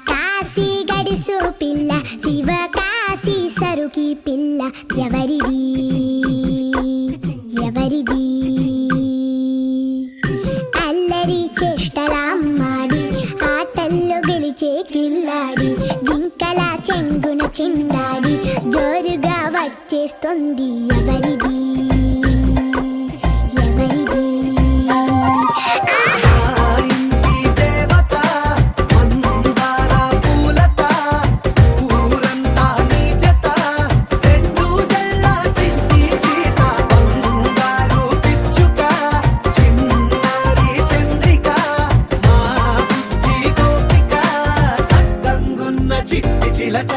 కాశీ గడిసు పిల్ల శివ కాశీ సరుకి పిల్ల ఎవరిది ఎవరిది అల్లరి చేష్టలామ్మాడి ఆటల్లో గెలిచే కిల్లాడి జింకల చెంగున చిందాడి జోరుగా వచ్చేస్తుంది ఎవరిది ఎవరిది చిట్టి చిలక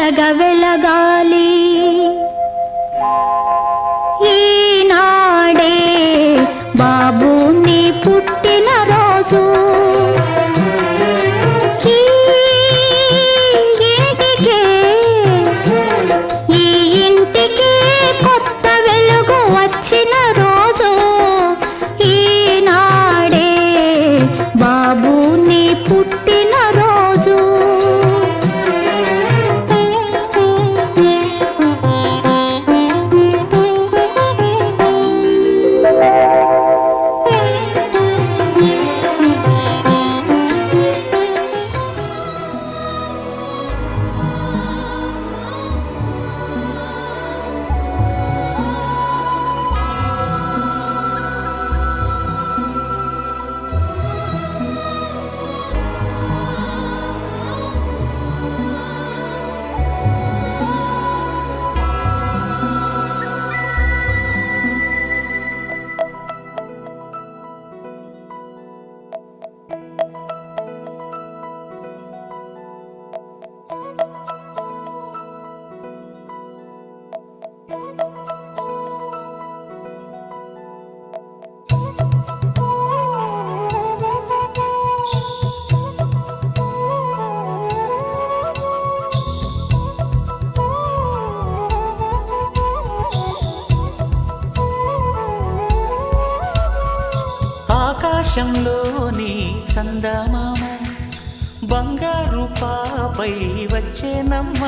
చల్లగా వెలగాలి. ఈనాడే బాబు నీ పుట్టిన రోజు. ఈ ఇంటికి కొత్త వెలుగు వచ్చిన రోజు. ఈనాడే బాబు నీ పుట్టిన రోజు. ఆకాశంలోని చందమామ బంగారు పాపై వచ్చేనమ్మ.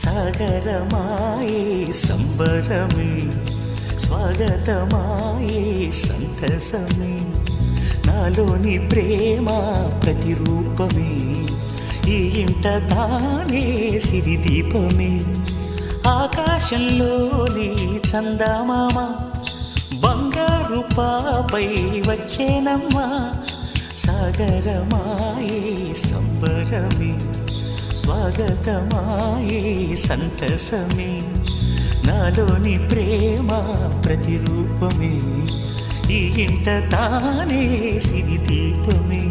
సాగరమాయే సంబరమే స్వాగతమాయే సంతసమే. నాలోని ప్రేమ ప్రతిరూపమే ఈ ఇంట తానే సిరిదీపమే. ఆకాశంలోని చందమామ బంగారు పాపై వచ్చేనమ్మా. సాగరమాయే సంబరమే స్వాగతమాయే సంతసమే. నాలోని ప్రేమ ప్రతిరూపమే ఈ ఇంట తానే సిరిదీపమే.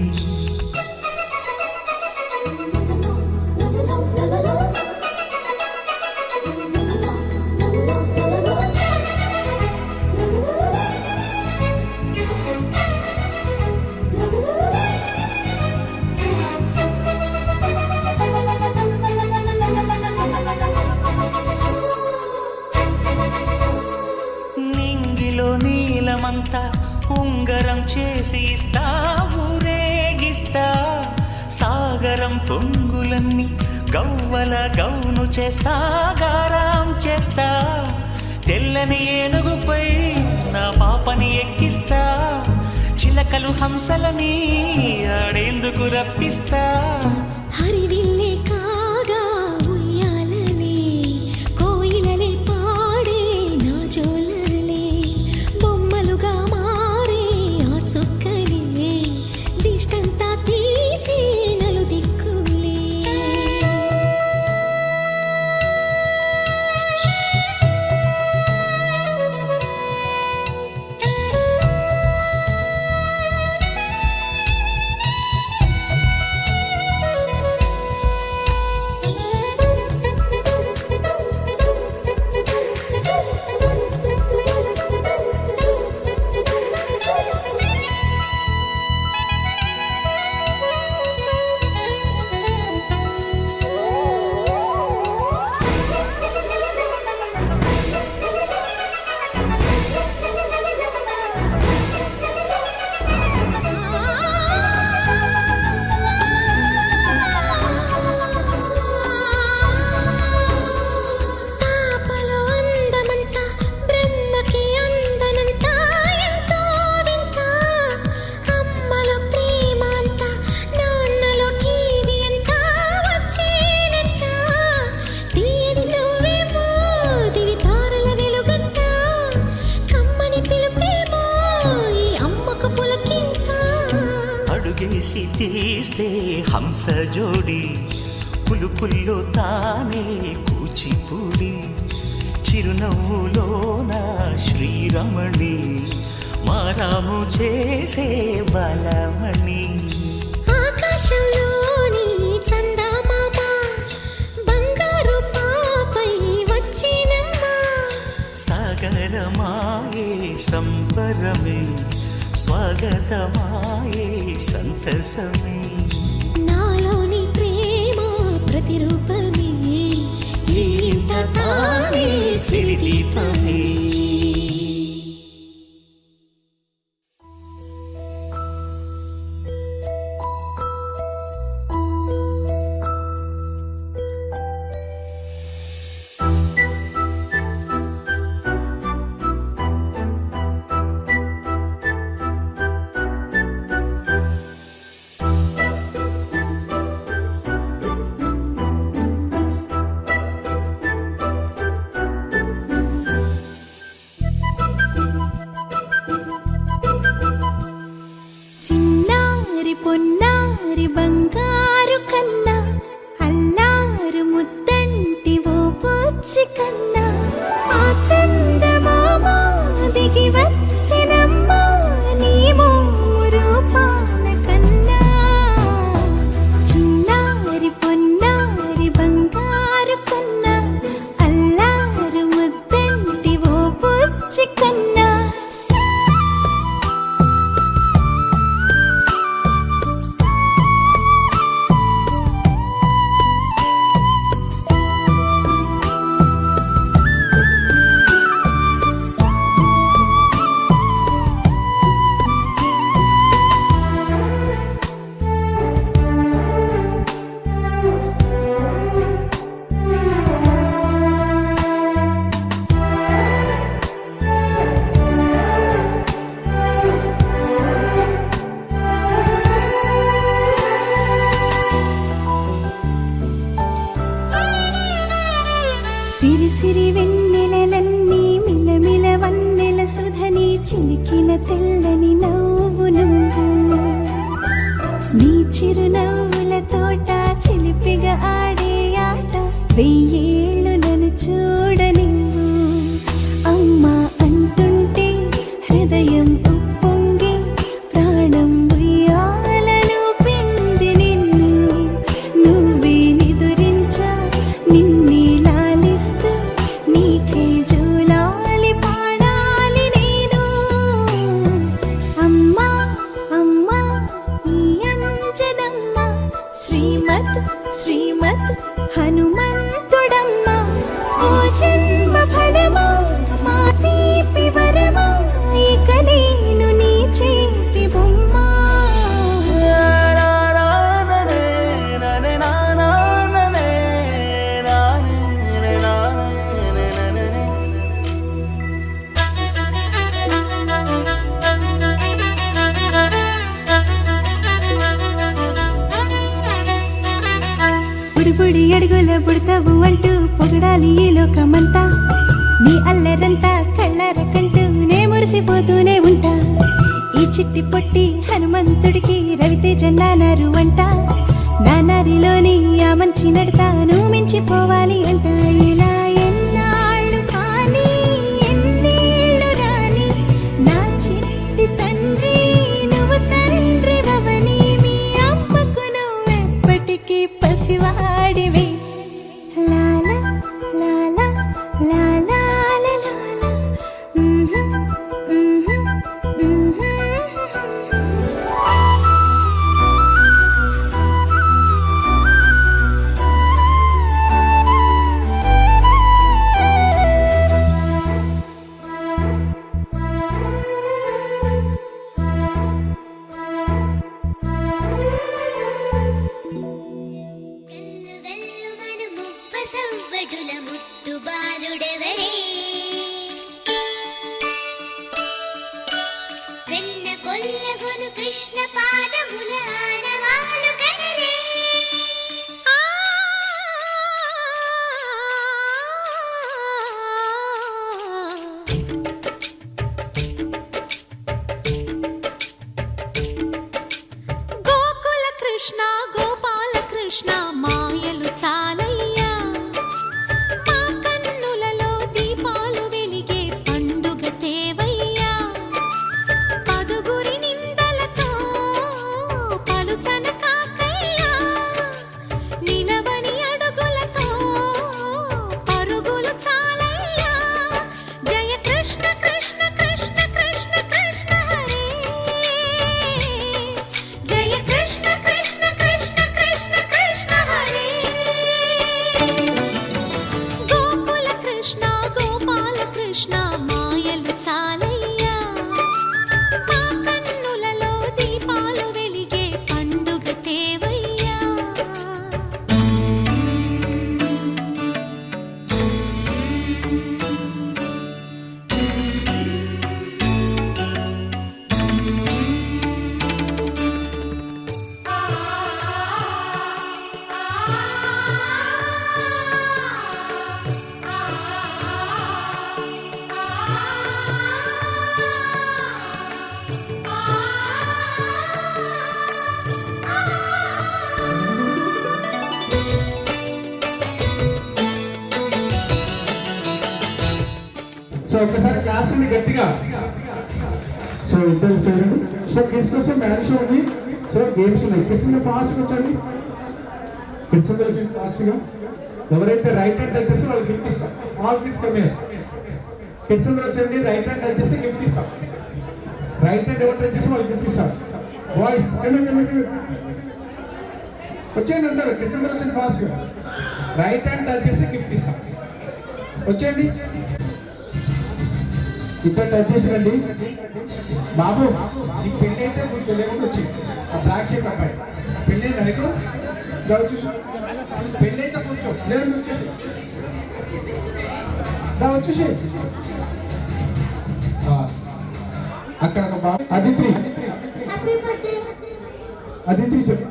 నీలమంతా ఉంగరం చేసి ఇస్తా ఊరేగిస్తా. సాగరం పొంగులన్నీ గవ్వల గౌను చేస్తా గారాం చేస్తా. తెల్లని ఏనుగుపై నా పాపని ఎక్కిస్తా. చిలకలు హంసలని ఆడేందుకు రప్పిస్తా. హరివిల్లే కాగా ఉయ్యాలలే కోయిలలే పాడే నా జోలలే. బొమ్మలుగా మారే ఆ చుక్కలే దిష్టంతా తీసి నలు దిక్కులే. చేసి తీస్తే హంస జోడి పులుపుల్లో తానే కూచిపూడి చిరునవ్వులోన శ్రీరమణి మారాము చేసే బలమణి ఆకాశంలోని చందమామ బంగారు సంబరమాయే సంబరమే స్వాగతమాయే సంతసమే నాలోని ప్రేమ ప్రతిరూపమే ఈ ఇంట తానే సిరిదీపమే చిన్నారి పొన్నారి బంగారు కన్నా అల్లారు ముద్దంటి ఓ పూచి కన్నా ఆ చందమామ దిగి వచ్చినమ్మా నీ మోము రూపాన కన్నా చిన్నారి పొన్నారి బంగారు కన్నా అల్లారు ముద్దంటి ఓ పూచి కన్నా సిరి సిరి వెన్నెలలన్నీ మిలమిల వన్నెల సుధని చిలికిన తెల్లని నవ్వు నువ్వు నీ చిరునవ్వుల తోట చిలిపిగా ఆడే ఆట వెయ్యేళ్ళు నన్ను చూడనివ్వు అమ్మా అంటుంటే హృదయం ఉప్పొంగి ప్రాణం ఉయ్యాలలో పిండి నిన్ను నువ్వే నిదురించా నిన్నే లాలిస్తూ నీకే జోలాలి పాడాలి నేను అమ్మా అమ్మా ఈ అంజనమ్మ శ్రీమత్ శ్రీమత్ హనుమంతుడమ్మ ఓ జన్మ ఫలమా మా తీపి వరమా ఇక నేను నీ చేతి బొమ్మ బుడిబుడి అడుగుల పుడతావు అంటూ పొగడాలి ఈ లోకమంతా నీ అల్లరంతా కళ్ళరకంటూ నే మురిసిపోతూనే ఉంటా ఈ చిట్టి పొట్టి హనుమంతుడికి రవితేజ నానారు అంట నానారిలోని ఆ మంచి నడతాను మించిపోవాలి అంట ఇలా ఎన్నాళ్ళు కానీ ఎన్నేళ్ళు రాని నా చిట్టి తండ్రి నువ్వు తండ్రి వవని మీ అమ్మకు నువ్వెప్పటికీ పసివాడివి లాలా లాలా లాలా లాలా వెల్లు వెల్లుమను మువ్వ సవ్వడుల ముద్దు బాలుడెవడే వెన్న కొల్లగొను కృష్ణ పాదముల ఆనవాలు కదరే గోకుల కృష్ణ గోపాల కృష్ణ మాయలు చాలయ్యా మా కన్నులలో దీపాలు వెలిగే పండుగ తేవయ్యా పదుగురి నిందలతో ఒక్కసారి క్లాస్ నుండి గట్టిగా. సో ఇద్దరు చూడండి. సో కిడ్స్ కోసం మ్యారేజ్ షో ఉంది. సో గేమ్స్ ఉన్నాయి. కిడ్స్ ఫాస్ట్గా వచ్చండి. కిడ్స్ వచ్చి ఫాస్ట్గా. ఎవరైతే రైట్ హ్యాండ్ టచ్ చేస్తే వాళ్ళకి గిఫ్ట్ ఇస్తాం. All kids come here. Kids వచ్చండి. రైట్ హ్యాండ్ టచ్ చేస్తే గిఫ్ట్ ఇస్తాం. రైట్ హ్యాండ్ ఎవరు టచ్ చేస్తే వాళ్ళకి గిఫ్ట్ ఇస్తాం. బాయ్స్ వచ్చేయండి అందరూ. కిడ్స్ వచ్చండి ఫాస్ట్గా. రైట్ హ్యాండ్ టచ్ చేస్తే గిఫ్ట్ ఇస్తాం. వచ్చేయండి. ఇద్దరు టచ్ చేసిరండి. బాబు నీకు పెళ్ళి అయితే కొంచెం లేకుండా వచ్చి ఆ బ్లాక్ షేప్ అబ్బాయి పెళ్ళి అయిందా నీకు? వచ్చేసి పెళ్ళి అయితే కొంచెం లేదు వచ్చేసి వచ్చేసి అక్కడ ఒక బాబు అదిత్రి చెప్పు.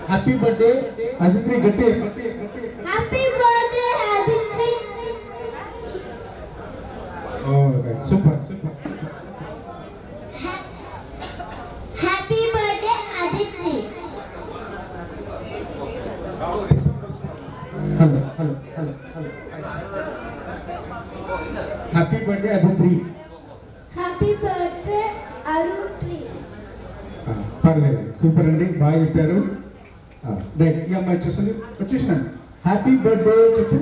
హ్యాపీ బర్త్డే అదిత్రి గట్టి. Happy birthday Adithri. Super. Happy birthday Adithri. Hello hello hello hello. Happy birthday Adithri. Happy birthday అరుణ్ప్రి. పర్లేదు సూపర్ అండి, బాగా చెప్పారు. రైట్, ఈ అమ్మాయి వచ్చేసింది. వచ్చేసినాను. హ్యాపీ బర్త్డే చెప్పు.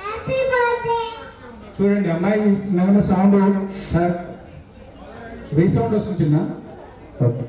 Happy birthday. చూడండి అమ్మాయి ఏమైనా సౌండ్ రీసౌండ్ వస్తుంది చిన్న. ఓకే.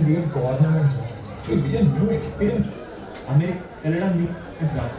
చేసింది గవర్నమెంట్. ఇది న్యూ ఎక్స్పీరియన్స్. అమెరికా వెళ్ళడం న్యూ ఎక్స్పీరియన్స్.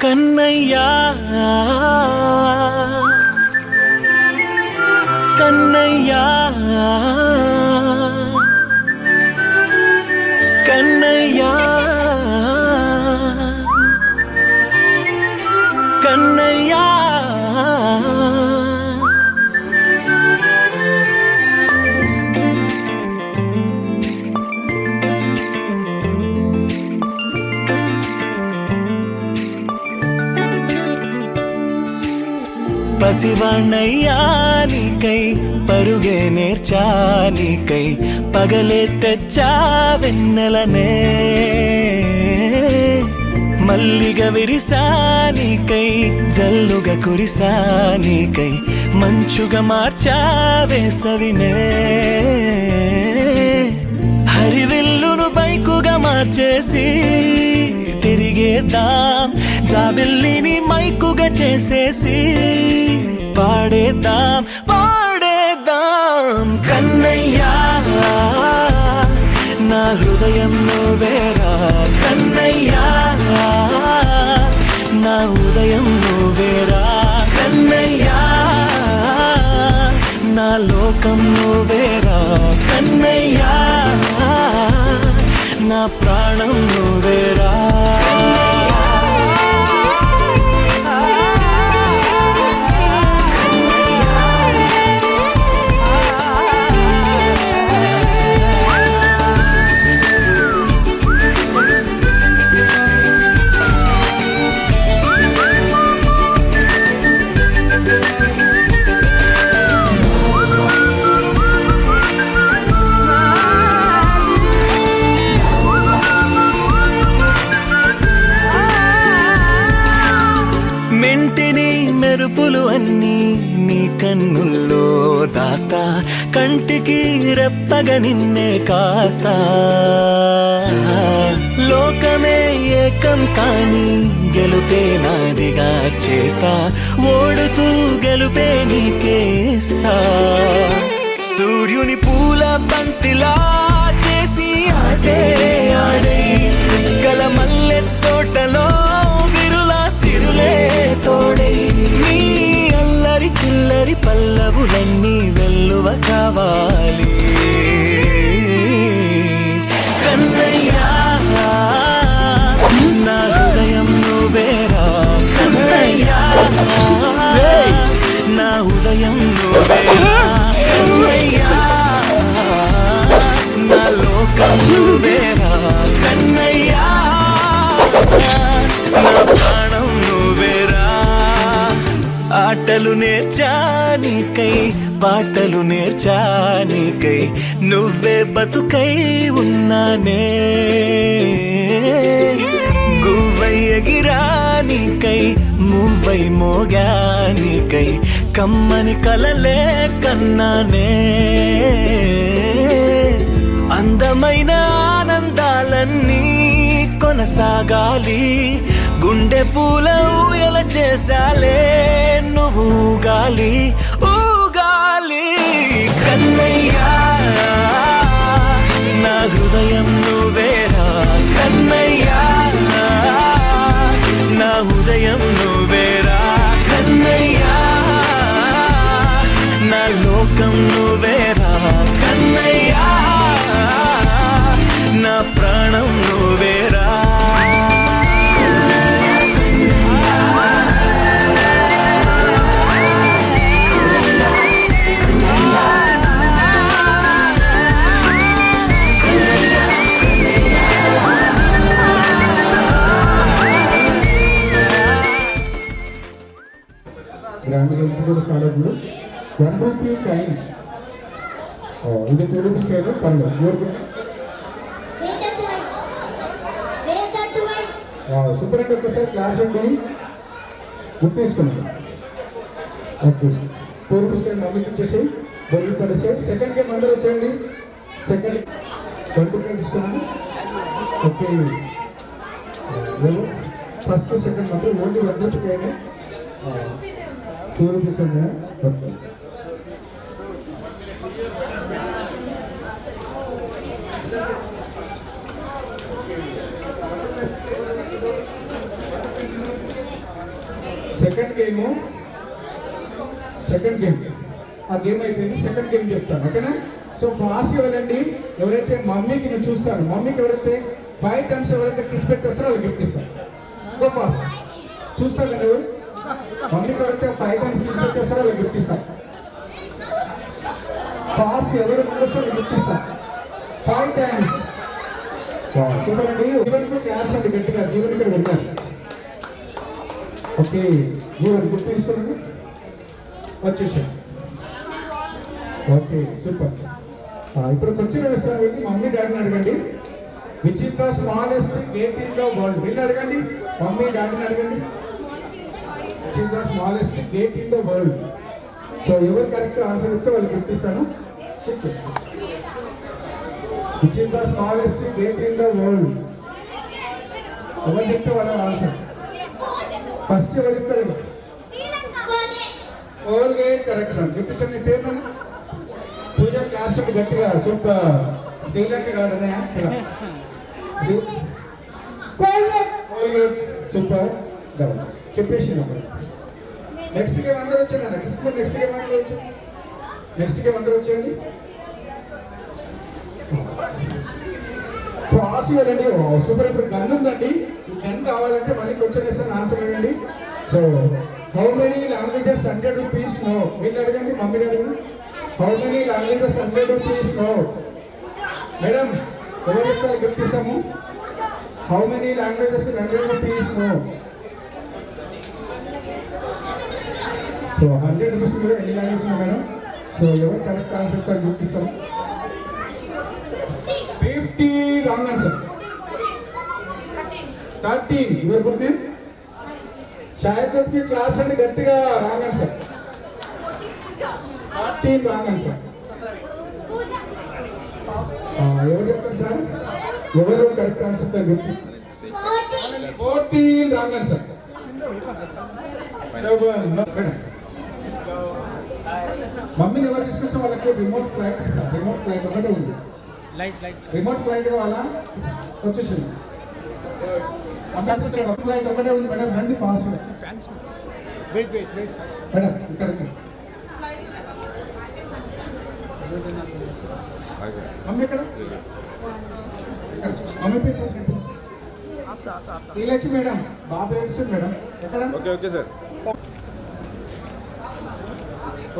కన్నయ్యా కన్నయ్యా కన్నయ్యా కన్నయ్యా పసివాణయ్యా నీకై పరుగే నేర్చా నీకై పగలే తెచ్చా వెన్నెలనే మల్లిగ విరిసా నీకై జల్లుగా కురిసా నీకై మంచుగా మార్చా వేసవినే హరివిల్లును బైకుగా మార్చేసి తిరిగేద్దాం జాబిల్లిని మైకుగా చేసేసి పాడేద్దాం పాడేద్దాం కన్నయ్యా నా హృదయం నువ్వేరా కన్నయ్యా నా ఉదయం నువ్వేరా కన్నయ్యా నా లోకం నువ్వేరా కన్నయ్యా నా ప్రాణం నువ్వేరా మెంటిని మెరుపులు అన్నీ నీ కన్నుల్లో దాస్తా కంటికి రెప్పగా నిన్నే కాస్తా లోకమే ఏకం కాని గెలుపే నాదిగా చేస్తా ఓడుతూ గెలుపే నీకేస్తా సూర్యుని పూల బంతిలా చేసి ఆడే ఆడే చుక్కల మల్లె తోటలో సిరులే తోడై నీ అల్లరి చిల్లరి పల్లవులన్నీ వెల్లువ కావాలి కన్నయ్యా నా హృదయం నువ్వేరా కన్నయ్యా నా ఉదయం నువ్వేరా కన్నయ్యా నా లోకం నువ్వేరా కన్నయ్యా నా ప్రాణం నువ్వేరా ఆటలు నేర్చానికై పాటలు నేర్చానికై నువ్వే బతుకై ఉన్నానే గువ్వై ఎగిరానికై మువ్వై మోగానికై కమ్మని కలలే కన్నానే అందమైన ఆనందాలన్నీ కొనసాగాలి గుండె పూల ఊయల చేసాలే నువ్వు ఊగాలి ఊగాలి కన్నయ్యా నా హృదయం నువ్వేరా కన్నయ్యా నా ఉదయం నువ్వేరా కన్నయ్యా నా లోకం నువ్వేరా కన్నయ్యా నా ప్రాణం నువ్వేరా గ్రాండ్గా ఇంటి కూడా సాలెడ్లు 1 రూపీ కాయిన్ ఇది 2 రూపీస్ కాయిన్ పళ్ళు ఎవరికి సూపర్ అంటే ఒక్కసారి క్లాస్ అండి గుర్తు తీసుకున్నాం ఓకే 4 రూపీస్ కాయిన్ మమ్మీకి ఇచ్చేసి బొల్లు పడేసి సెకండ్ గేమ్ అందరూ వచ్చేయండి సెకండ్ 1 రూపీ తీసుకున్నాను ఓకే ఫస్ట్ సెకండ్ మాత్రం ఓన్లీ 1 రూపీ కాయిన్ 2 రూపీస్ ఉన్నాయా ఓకే సెకండ్ గేమ్ ఆ గేమ్ అయిపోయింది సెకండ్ గేమ్ చెప్తాను ఓకేనా సో ఫాస్ట్గా వెళ్ళండి ఎవరైతే మమ్మీకి నేను చూస్తాను మమ్మీకి ఎవరైతే 5 టైమ్స్ ఎవరైతే కిస్ పెట్టి వస్తారో వాళ్ళకి గిఫ్ట్ ఇస్తాను గో ఫాస్ట్ చూస్తాను కదా ఎవరు మమ్మీకి ఎవరైతే 5 టైమ్స్ కిస్ పెట్టి వస్తారో వాళ్ళకి గిఫ్ట్ ఇస్తాను ఫాస్ట్ ఎవరు వస్తారో గిఫ్ట్ ఇస్తాను 5 టైమ్స్ సూపర్ అండి జీవన్కి క్లాప్స్ అండి గట్టిగా జీవన్ ఇక్కడ వెళ్ళారు ఓకే జీవన్ గుర్తు తీసుకోండి వచ్చేసాడు ఓకే సూపర్ ఇప్పుడు క్వశ్చన్ వేస్తాను వెళ్ళి మమ్మీ డాడీని అడగండి which is the smallest gate in the world వెళ్ళి అడగండి మమ్మీ డాడీని అడగండి which is the smallest gate in the world so ఎవరు కరెక్ట్ ఆన్సర్ ఇస్తే వాళ్ళకి గుర్తిస్తాను which is the smallest gate in the world ఎవరు చెప్తే వాళ్ళ ఆన్సర్ ఫస్ట్ ఎవరు చెప్తారు కోల్గేట్ కరెక్షన్ గుర్తించండి పేరు మన పూజ గట్టిగా సూపర్. శ్రీలంక కాదన్నయ్య ఇక్కడ. Colgate super. చెప్పేసి నెక్స్ట్ గేమ్ అందరూ వచ్చాను. నెక్స్ట్ గేమ్ అందరూ వచ్చాను. నెక్స్ట్ గేమ్ అందరూ వచ్చేయండి. ఫాస్ట్ వెళ్ళండి. సూపర్. ఇప్పుడు గన్ ఉందండి. ఈ గన్ కావాలంటే మళ్ళీ క్వశ్చన్ వేస్తాను, ఆన్సర్ అడగండి. So how many languages 100 rupees note? మీరు అడగండి, మమ్మీని అడగండి. How many languages 100 rupees note? Madam ఎవరు చెప్తారు? గిఫ్ట్ ఇస్తాము. How many languages 100 rupees note? So 100 rupees కూడా ఎన్ని లాంగ్వేజెస్ ఉన్నాయి మేడం? సో ఎవరు కరెక్ట్ ఆన్సర్ చెప్తారు గిఫ్ట్ ఇస్తాము. 50 wrong answer. 13 your good name. షాయద్ కి క్లాప్స్ అండి గట్టిగా. Wrong answer. 13 wrong answer. ఎవరు చెప్తారు సార్? ఎవరు కరెక్ట్ ఆన్సర్ చెప్తారు గిఫ్ట్? 14 wrong answer. మమ్మీని ఎవరు తీసుకొస్తే వాళ్ళకి రిమోట్ ఫ్లైట్ ఇస్తారు. రిమోట్ ఫ్లైట్ ఒకటే ఉంది. రిమోట్ ఫ్లైట్ కావాలా? వచ్చేసింది. ఫ్లైట్ ఒకటే ఉంది మేడం. రండి ఫాస్ట్ మేడం. ఇక్కడ మమ్మీ ఎక్కడ? మమ్మీ పేరు శ్రీలక్ష్మి మేడం. బాబు ఏడుస్తుంది మేడం. ఎక్కడ? Okay sir.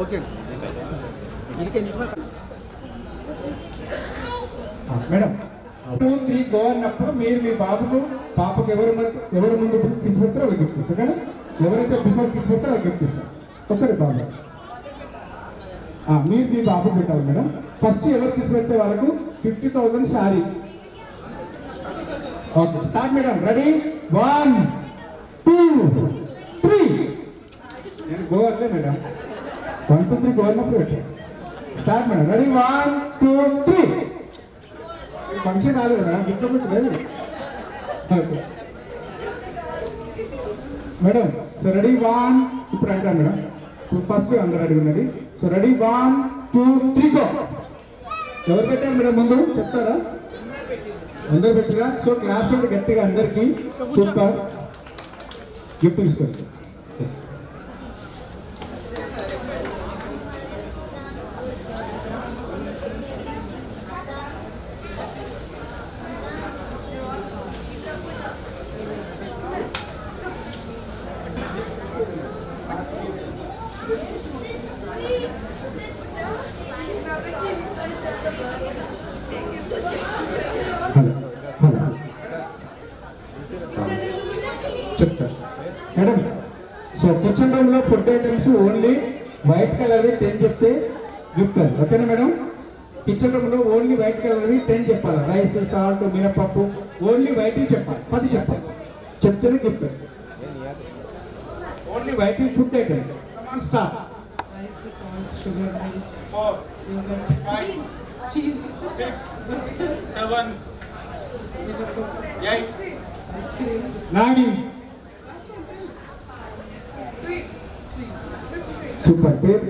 Okay madam 2, 3 go అన్నప్పుడు మీరు మీ బాబుకు పాపకు ఎవరు ముందు తీసుకొస్తారో వాళ్ళకి గిఫ్ట్ ఇస్తారు కదా. ఎవరైతే బిఫోర్ తీసుకొస్తారో వాళ్ళకి గిఫ్ట్ ఇస్తారు. ఒక్కరి బాబు మీరు మీ బాబుకు పెట్టాలి మేడం. ఫస్ట్ ఎవరు తీసుకెళ్తే వాళ్ళకు 50,000 sari. Okay start madam. Ready 1, 2, 3. నేను గో అంటే మేడం 1, 2, 3 గో అన్నప్పుడు పెట్టాను. Start madam. రెడీ 1, 2, 3. ఫంక్షన్ రాలేదు మేడం. గిఫ్ట్ లేదు. Okay madam. So ready 1. ఇప్పుడు అంటాను మేడం. ఇప్పుడు ఫస్ట్ అందరు రెడీ ఉన్నది. So ready 1, 2, 3 go. ఎవరు పెట్టారు మేడం ముందు చెప్తారా? అందరు పెట్టిరా? సో క్లాప్స్ అంటే గట్టిగా అందరికి. సూపర్. గిఫ్ట్ తీసుకోండి. చెప్తారు మేడం. సో కిచెన్ రూమ్ లో food items only white colour 10 చెప్తే గిఫ్ట్. ఓకేనా మేడం? కిచెన్ రూమ్ లో ఓన్లీ వైట్ కలర్ 10 చెప్పాలి. రైస్, సాల్ట్, మినపప్పు ఓన్లీ వైట్ చెప్పాలి. 10 చెప్పాలి. చెప్తేనే gift. Only white food items. Stop. 4, 5, cheese, 6, 7, 8, 9. Super. పేరు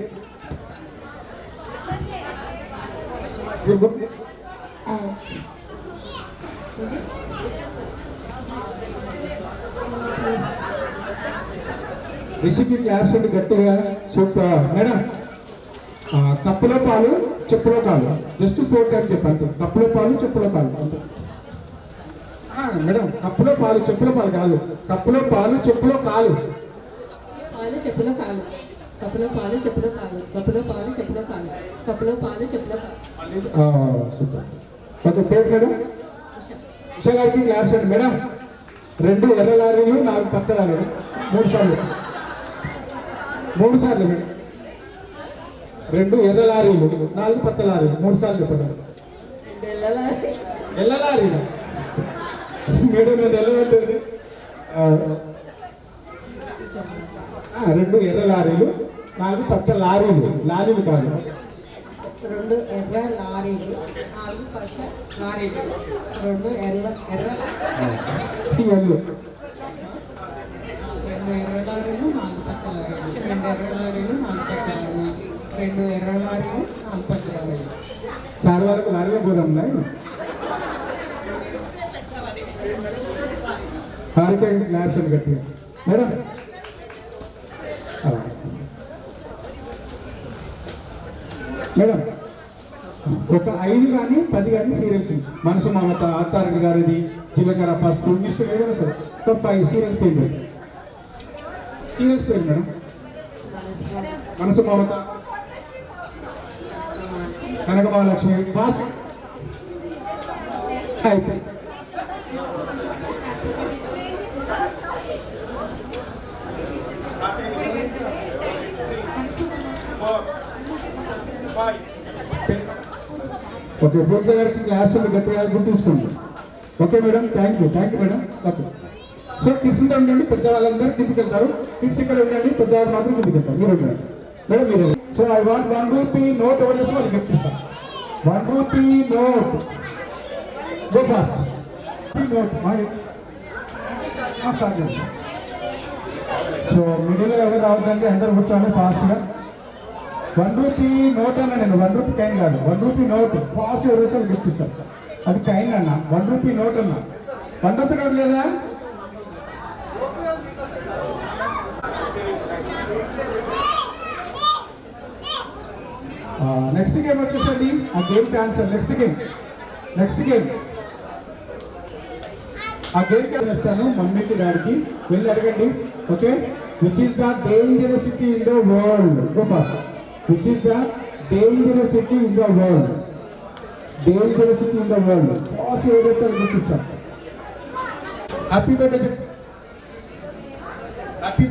రిషికి క్లాప్స్ అంటే గట్టిగా. Super madam. కప్పులో పాలు చెప్పులో కాలు. జస్ట్ 4 టైమ్స్ చెప్పండి. కప్పులో పాలు చెప్పులో కాలు అంతే మేడం. కప్పులో పాలు చెప్పులో పాలు కాదు. కప్పులో పాలు చెప్పులో కాలు. పాలు చెప్పులో కాలు. కప్పులో పాలు చెప్పులో కాలు. కప్పులో పాలు చెప్పులో కాలు. కప్పులో పాలు చెప్పులో కాలు. సూపర్. ఓకే పేరు మేడం. ఉషా గారికి క్లాప్స్ అండి మేడం. 2 ఎర్ర లారీలు 4 పచ్చ లారీలు. 3 సార్లు. 3 సార్లు మేడం. 2 ఎర్ర లారీలు 4 పచ్చ లారీలు. 3 సార్లు చెప్పండి. ఎల్ల లారీలు మేడం. నేను ఎల్లబెట్టేది 2 ఎర్ర లారీలు 4 పచ్చ లారీలు. లారీలు కాదు. 2 ఎర్ర లారీలు 4 పచ్చ లారీలు. 2 ఎర్ర ఎల్లు 2 ఎర్ర లారీలు 4 పచ్చ లారీలు. 2 ఎర్ర లారీలు 4 పచ్చ లారీలు. 2 ఎర్ర లారీలు 4 పచ్చ లారీలు. సార్ వాళ్ళకు లారీలో పోదాం హారిక క్లాప్స్ అని గట్టిగా మేడం మేడం ఒక 5 కానీ 10 కానీ సీరియల్స్ మనసు మమత ఆత్తారెడ్డి గారిది జీలకర్ర ఫస్ట్ ఇష్టం ఏదైనా సరే ఒక 5 సీరియల్స్ పేరు మేడం మనసు మమత కనక మహాలక్ష్మి ఫాస్ట్ అయిపోయి ఓకే పూర్తి గారికి క్లాప్స్ గట్టిగా గుర్తుంచుకోండి okay madam thank you madam okay so kids ఇంత ఉండండి పెద్దవాళ్ళందరూ కిడ్స్కి వెళ్తారు కిడ్స్ ఇక్కడ ఉండండి పెద్దవాళ్ళు మాత్రం కిందికి వెళ్తారు మీరు ఉండండి మేడం మీరు so I want 1 rupee note ఎవరు చేసి వాళ్ళు గిఫ్ట్ ఇస్తాను 1 rupee note go fast note so మిడిల్లో ఎవరు రావద్దండి అందరూ కూర్చోండి ఫాస్ట్గా 1 రూపీ నోట్ అన్న నేను 1 రూపీ కైన్ కాదు 1 రూపీ నోట్ ఫాస్ట్ ఎవరు వేసారు గిఫ్ట్ ఇస్తాను అది కైన్ అన్న 1 రూపీ నోట్ అన్న 1 రూపీ నోట్ లేదా నెక్స్ట్ గేమ్ వచ్చేసండి ఆ గేమ్ ఆన్సర్ నెక్స్ట్ గేమ్ ఆ గేమ్ చేస్తాను మమ్మీకి డాడీకి వెళ్ళి అడగండి okay which is the dangerous city in the world go fast which is the dangerous city in the world fast ఏదైతే చూపిస్తాను హ్యాపీ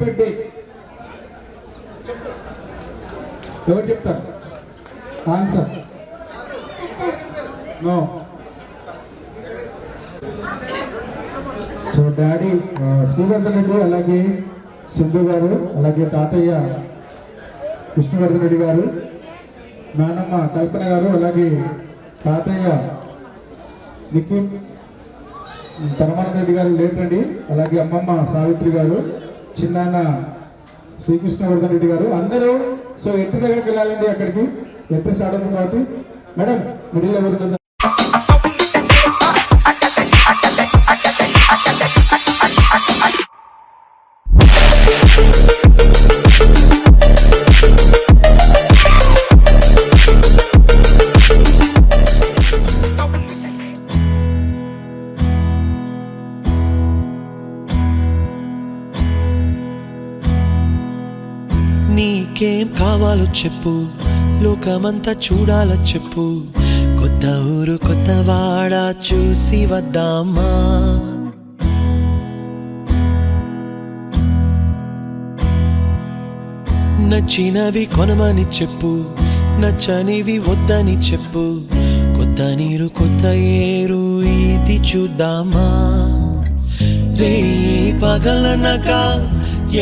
బర్త్డే ఎవరు చెప్తారు answer no so daddy Srivardhan Reddy అలాగే సింధు గారు అలాగే తాతయ్య విష్ణువర్ధన్ రెడ్డి గారు నానమ్మ కల్పన గారు అలాగే తాతయ్య నిఖిల్ పరమానంద రెడ్డి గారు లేటండి అలాగే అమ్మమ్మ సావిత్రి గారు చిన్నాన్న శ్రీకృష్ణవర్ధన్ రెడ్డి గారు అందరూ సో ఎట్టి దగ్గరికి వెళ్ళాలండి అక్కడికి ఎట్టి స్టార్ట్ అవుతుంది కాబట్టి మేడం మిడిల్ ఎవరు నీకేం కావాలో చెప్పు లోకమంతా చూడాలో చెప్పు కొత్త ఊరు కొత్త వాడ చూసి వద్దామా నచ్చినవి కొనమని చెప్పు నచ్చనివి వద్దని చెప్పు కొత్త నీరు కొత్త ఏరు ఇది చూద్దామా రే పగలనక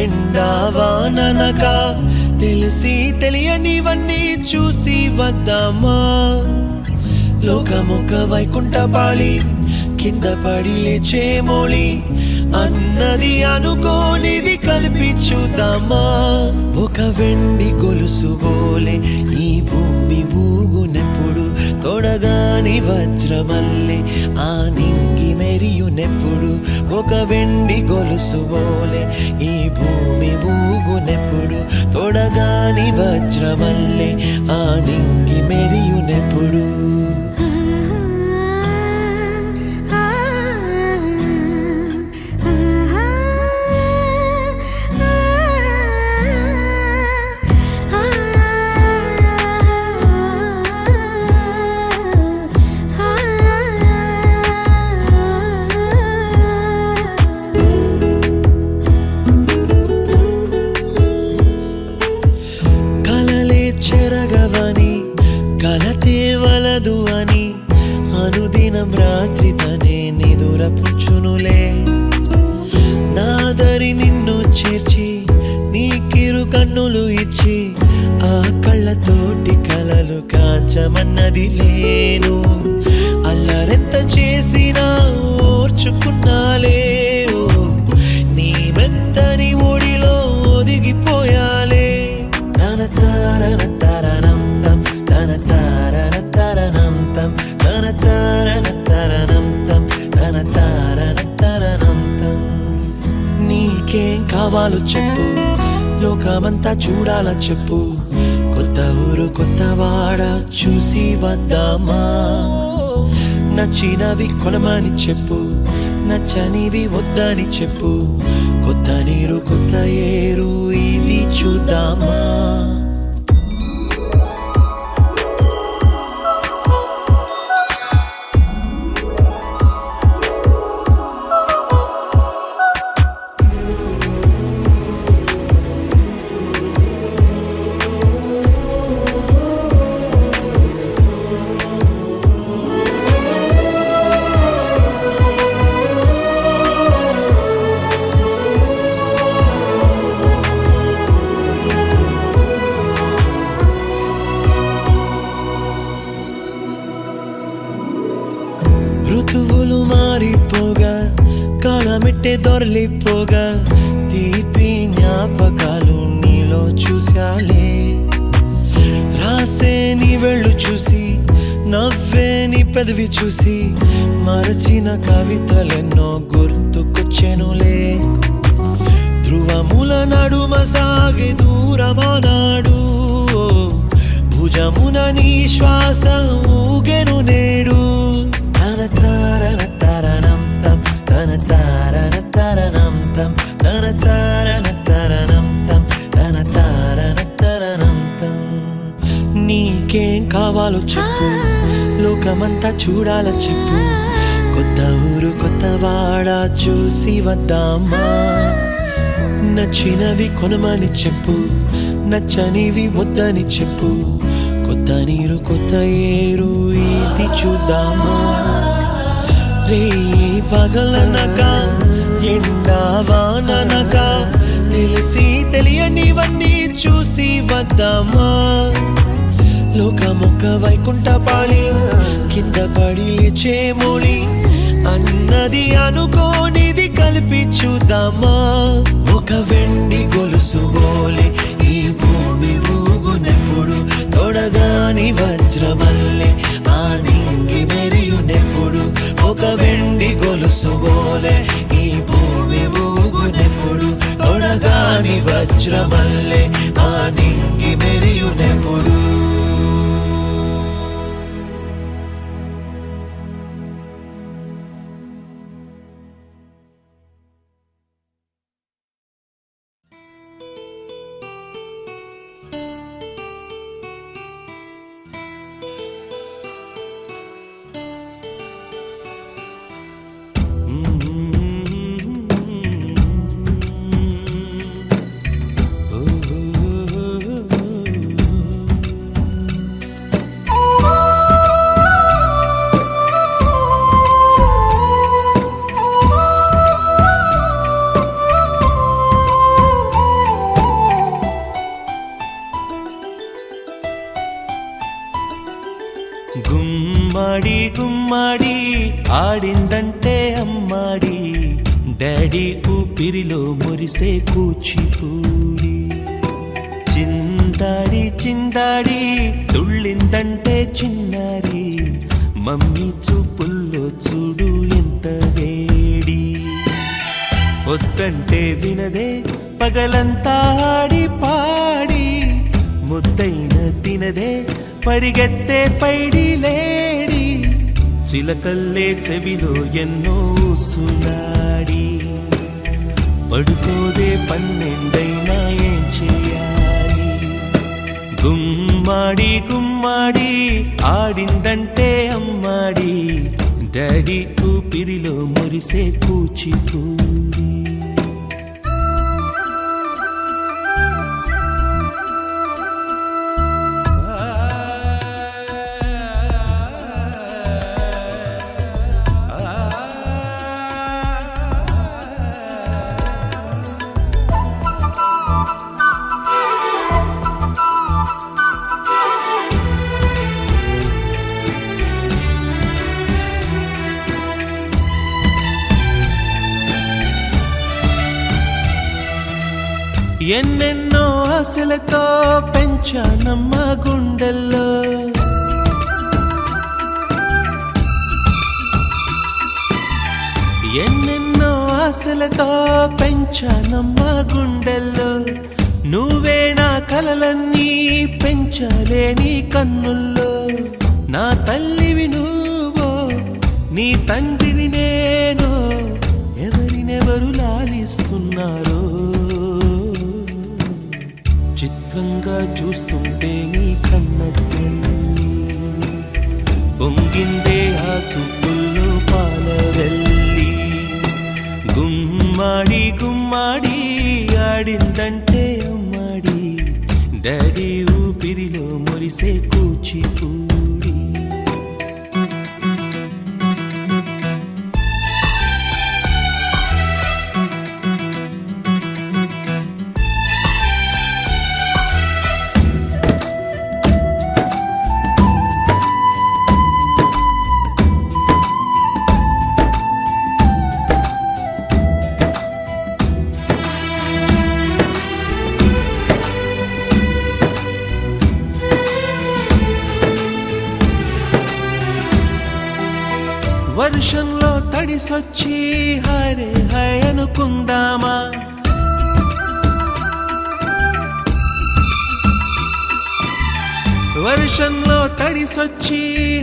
ఎండావాననక తెలిసి తెలియనివన్నీ చూసి వద్దామా లోకమొక వైకుంఠపాళి కింద పడి లేచే మోళి అన్నది అనుకోనిది కలిపి చూద్దామా ఒక వెండి గొలుసు బోలే ఈ భూమి ఊగునెప్పుడు తొడగాని వజ్రమల్లె ఆ నింగి మెరియునెప్పుడు ఒక వెండి గొలుసు బోలే ఈ భూమి ఊగునెప్పుడు తొడగాని వజ్రమల్లె ఆ నింగి మెరియునెప్పుడు కలతే వలదు కావాలో చెప్పు, లోకమంతా చూడాలా చెప్పు. కొత్త ఊరు కొత్త వాడ చూసి వద్దామా. నచ్చినవి కొనమని చెప్పు, నచ్చనివి వద్దని చెప్పు. కొత్త నీరు కొత్త ఏరు ఇది చూద్దామా. ఋతువులు మారిపోగా కాలమెట్టే దొరలిపోగా తీపి జ్ఞాపకాలు నీలో చూశాలే. రాసే నీ వెళ్ళు చూసి, నవ్వే నీ పెదవి చూసి, మరచిన కవితలెన్నో గుర్తుకొచ్చెనులే. ధ్రువముల నడుమ సాగే దూరమానాడు, భుజమున నీ శ్వాస ఊగెను నేడు. తన తారన తరణం తం, తన తారన తరణం తం, తన తారన తరణం తం, తన తారన తరణం తం. నీకేం కావాలో చెప్పు, లోకమంతా చూడాలా చెప్పు. కొత్త ఊరు కొత్త వాడ చూసి వద్దామా. నచ్చినవి కొనమని చెప్పు, నచ్చనివి వద్దని చెప్పు. కొత్త నీరు కొత్త ఏరు ఇది చూద్దామా. రే పగలనక ఎండా వాననక తెలిసి తెలియనివన్నీ చూసి వద్దామా. లోకమొక్క వైకుంఠపాళి కింద పడి లేచే మోళి అన్నది అనుకోనిది కలిపి చూద్దామా. ఒక వెండి గొలుసు బోలే ఈ భూమి ఊగునెప్పుడు, తొడగాని వజ్రమల్లె ఆ నింగి మెరియునెప్పుడు. ఒక వెండి గొలుసు బోలే ఈ భూమి ఊగునెప్పుడు, తొడగాని వజ్రమల్లె ఆ నింగి మెరియునెప్పుడు. గుమ్మడి గుమ్మడి ఆడిందంటే అమ్మాడి, డాడీ ఊపిరిలో మురిసే కూచిపూడి. చిందాడి చిందాడి తుళ్ళిందంటే చిన్నారి, మమ్మీ చూపుల్లో చూడు ఎంత వేడి. వద్దంటే వినదే పగలంతా ఆడి పాడి, ముద్దైన తినదే పరిగెత్తే పైడి లేడి. చిలకల్లే చెవిలో ఎన్నో సులాడి, పడుకోదే పన్నెండైనా ఏం చేయాలి. గుమ్మాడి గుమ్మాడి ఆడిందంటే అమ్మాడి, డాడీ ఊపిరిలో మురిసే కూచిపూడి. ఎన్నెన్నో ఆశలతో పెంచానమ్మ గుండెల్లో, ఎన్నెన్నో ఆశలతో పెంచానమ్మా గుండెల్లో నువ్వే నా కలలన్నీ పెంచాలే నీ కన్నుల్లో నా తల్లివి నువ్వో నీ తండ్రిని నేను ఎవరినెవరు లాలిస్తున్నారో చిత్రంగా చూస్తుంటే నీ కన్నట్టు పొంగిందే ఆ చూపుల్లో పాలవెల్లి గుమ్మాడి గుమ్మాడి ఆడిందంటే అమ్మాడి డాడీ ఊపిరిలో మురిసే కూచిపూడి వర్షంలో తడిసొచ్చి హరే హై అనుకుందామా వర్షంలో తడిసొచ్చి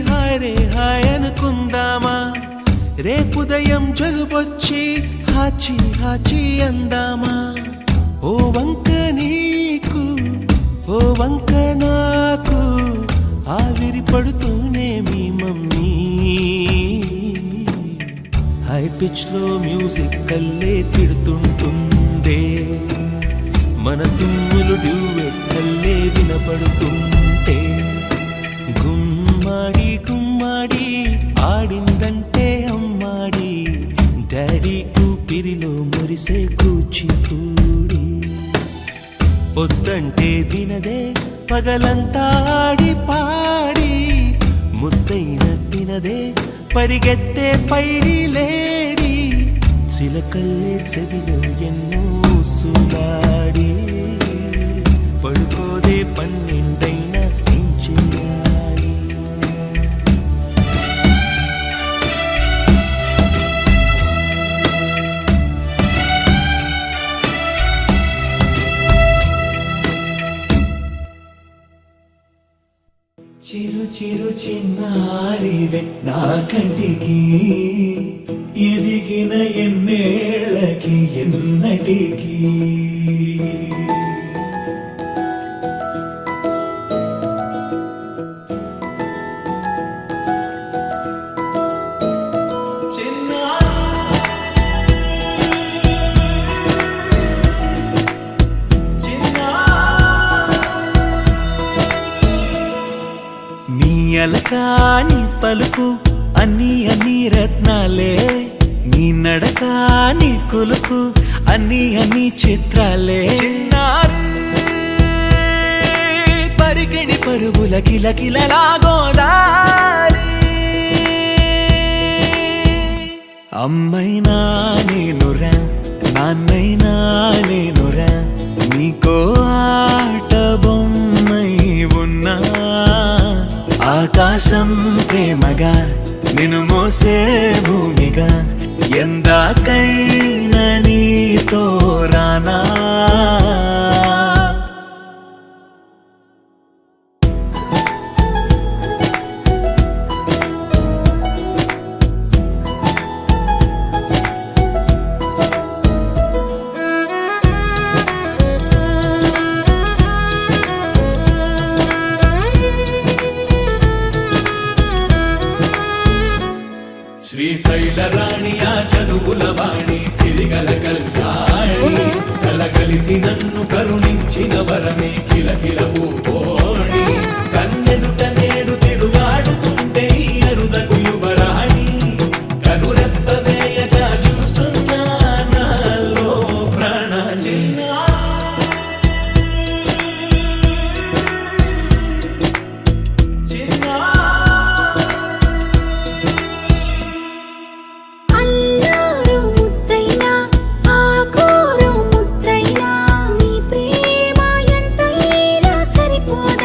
హరే హాయ్ అనుకుందామా రేపుదయం జలుబొచ్చి హాచి హాచి అందామా ఓ వంక నీకు ఓ వంక నాకు ఆవిరి పడుతూనే మీ మమ్మీ హై పిచ్ లో మ్యూజిక్ కల్లే తిడుతుంటుందే మన తుమ్ములు డ్యూయెట్ కల్లే వినపడుతుంటే గుమ్మాడి గుమ్మాడి ఆడిందంటే అమ్మాడి డాడీ ఊపిరిలో మురిసే కూచిపూడి పొద్దంటే వినదే పగలంతా ఆడి పాడి ముద్దైన తినదే పరిగెత్తే పైడి లేడి చిలకల్లే చెవిలో ఎన్నో సులాడి పడుకోదే పన్నెండైనా ఏం చేయాలి చిరు చిరు చిన్నారివే నా కంటికి ఎదిగిన ఎన్నేళ్ళకి ఎన్నటికి అలకాని పలుకు అన్ని అన్ని రత్నాలే నీ నడకాని కులుకు అన్ని అన్ని చిత్రాలే చిన్నారు పరిగిణి పరుగుల కిలకిలలాగోదారి అమ్మైనా నేనురా నాన్నైనా నేనురా నీకో ఆట బొమ్మై ఉన్నా ఆకాశం ప్రేమగా నిన్ను మోసే భూమిగా ఎందాకైనా నీతో రానా శ్రీశైల రాణియా చదువుల వాణి సిరిగల కళ్యాణి కలగలిసి నన్ను కరుణించిన వరమే కిలకిల పూకోణి కన్నెదుట నేడు తిరుగాడుతుంటే అరుదకు యువరాణి కనురెప్ప వేయక చూస్తున్నా నాలో ప్రాణ చిన్న అల్లారు ముద్దైనా ఆకోరు ముద్దైనా నీ ప్రేమ ఎంతైనా సరిపోదు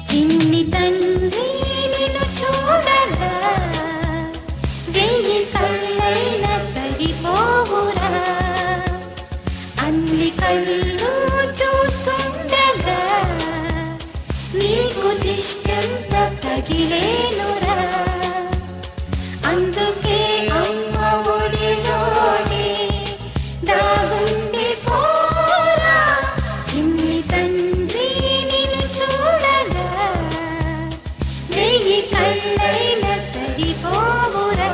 చిన్ని తండ్రి నిన్ను చూడగా వెయ్యి కళ్ళైనా సరిపోవురా అన్ని కళ్ళు చూస్తుండగా నీకు దిష్టంత తగిలేనురా అందుకే అమ్మ ఒడిలోనే దాగుండి పోరా చిన్ని తండ్రి నిన్ను చూడగా వెయ్యి కళ్ళైనా సరిపోవురా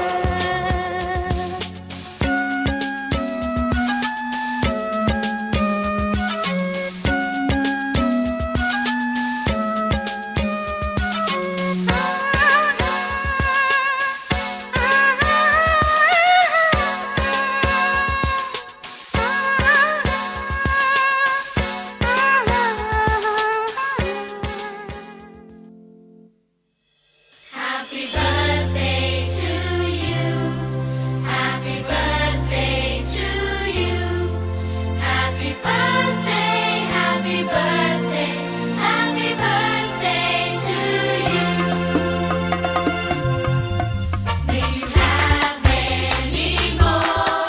Happy birthday to you. Happy birthday to you. Happy birthday, happy birthday, happy birthday to you. May you have many more.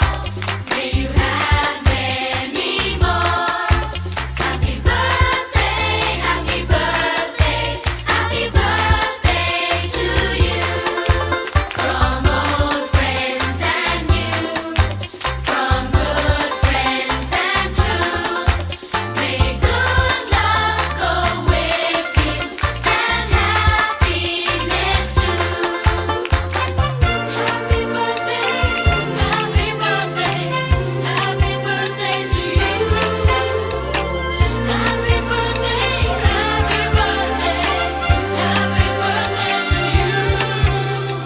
May you have many more. Happy birthday, happy birthday, happy birthday to you. From old friends and new, from good friends and true. May good luck go with you and happiness too. Happy birthday, happy birthday, happy birthday to you. Happy birthday, happy birthday, happy birthday to you.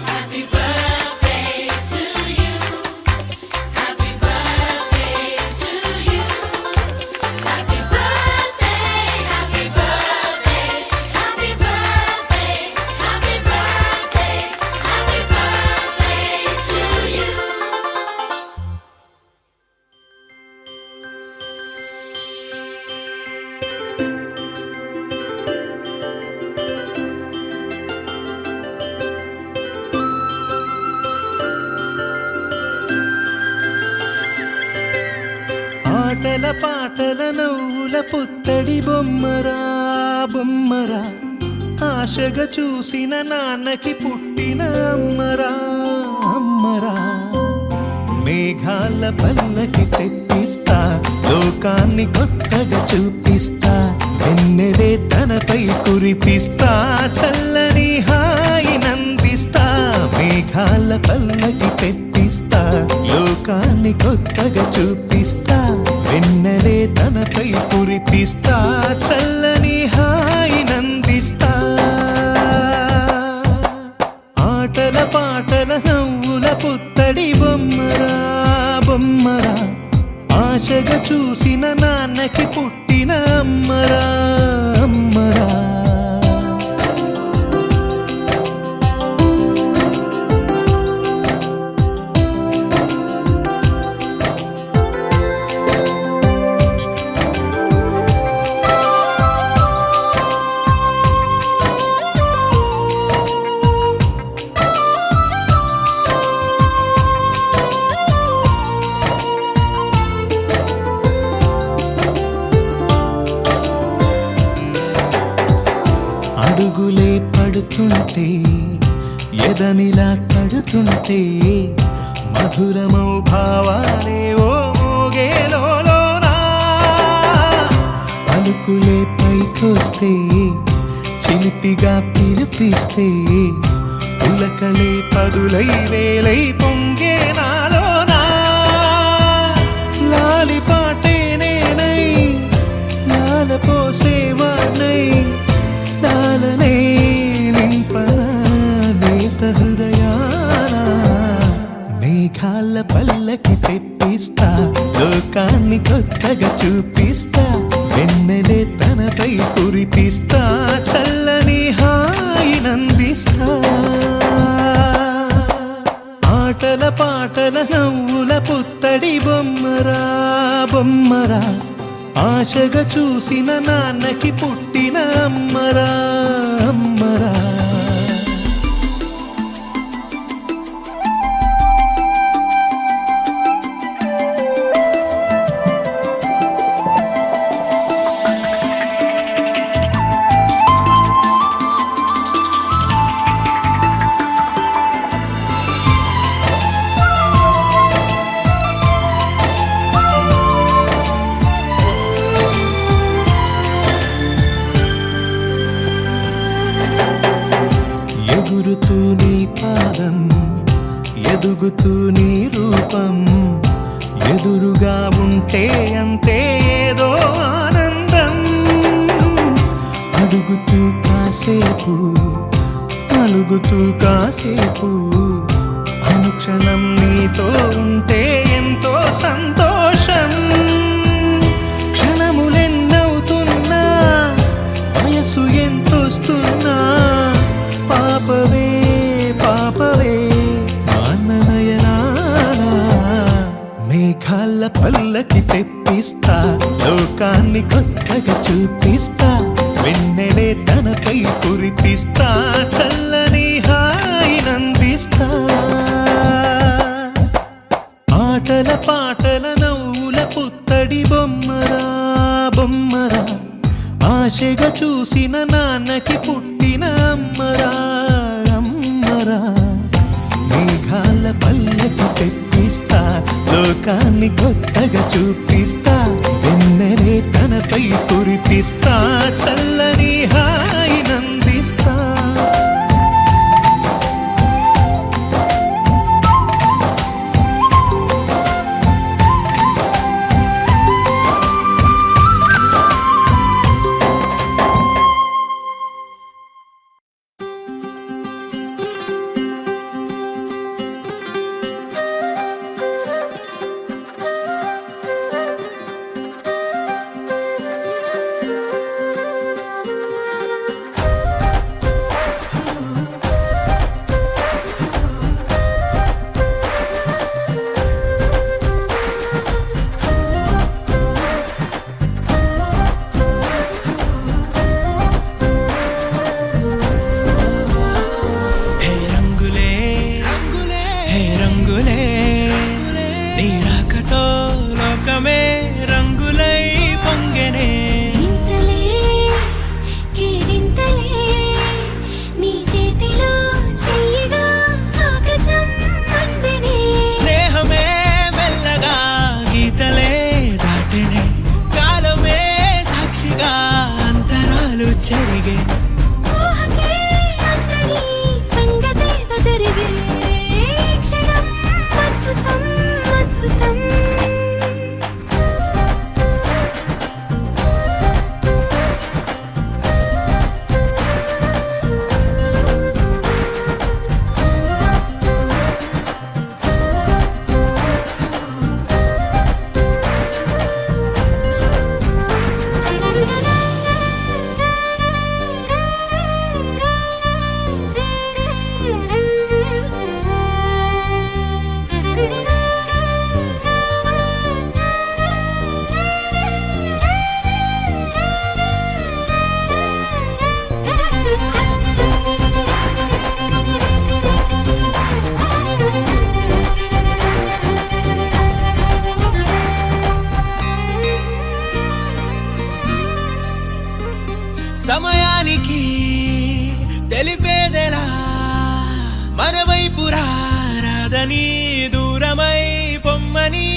Happy birthday to you. Happy birthday to you. Happy birthday, happy birthday, happy birthday, happy birthday, happy birthday to you. ఆటల పాటల నవ్వుల పుత్తడి బొమ్మరా బొమ్మరా ఆశగా చూసిన నాన్నకి పుట్టిన అమ్మరా అమ్మరా మేఘాల పల్లకి తెప్పిస్తా లోకాన్ని కొత్తగా చూపిస్తా వెన్నెలే తనపై కురిపిస్తా చల్లని హాయి నందిస్తా మేఘాల పల్లకి తెప్పిస్తా లోకాన్ని కొత్తగా చూపిస్తా వెన్నెలే తనపై కురిపిస్తా చల్లని హాయి నందిస్తా ఆటల పాటల నవ్వుల పుత్తడి బొమ్మరా బొమ్మరా ఆశగా చూసిన నాన్నకి పుట్టిన అమ్మరా అమ్మరా అడుగులే పడుతుంటే ఎదనిలా తడుతుంటే మధురమౌ భావాలే ఓ మోగేలోనా పలుకులే పైకొస్తే చిలిపిగా పిలిపిస్తే పులకలే పదులై వేలై పొంగే నాలోనా లాలిపాటే నేనై లాలపోసేవాణ్ణై నా నవ్వుల పుత్తడి బొమ్మరా బొమ్మరా ఆశగా చూసిన నాన్నకి పుట్టిన అమ్మరా అమ్మరా ఎగురుతూ నీ పాదం ఎదుగుతూ నీ రూపం ఎదురుగా ఉంటే అంతే ఏదో ఆనందం అడుగుతూ కాసేపు అలుగుతూ కాసేపు అనుక్షణం నీతో ఉంటే ఎంతో సంతోషం క్షణములెన్నవుతున్నా వయసు ఎంతొస్తున్నా పాపవే పాపవే మాన్ననయనానా మేఘాల పల్లకి తెప్పిస్తా లోకాన్ని కొత్తగా చూపిస్తా వెన్నెలే తనపై కురిపిస్తా చల్లని హాయినందిస్తా ఆటల పాటల నవ్వుల పుత్తడి బొమ్మరా బొమ్మరా ఆశగా చూసిన నాన్నకి పుట్టిన అమ్మరా అమ్మరా మేఘాల పల్లకి తెప్పిస్తా లోకాన్ని కొత్తగా చూపిస్తా వెన్నెలే తనపై కురిపిస్తా చల్లని హాయినందిస్తా సమయానికి తెలిపేదెలా మన వైపు రాదని దూరమై పొమ్మని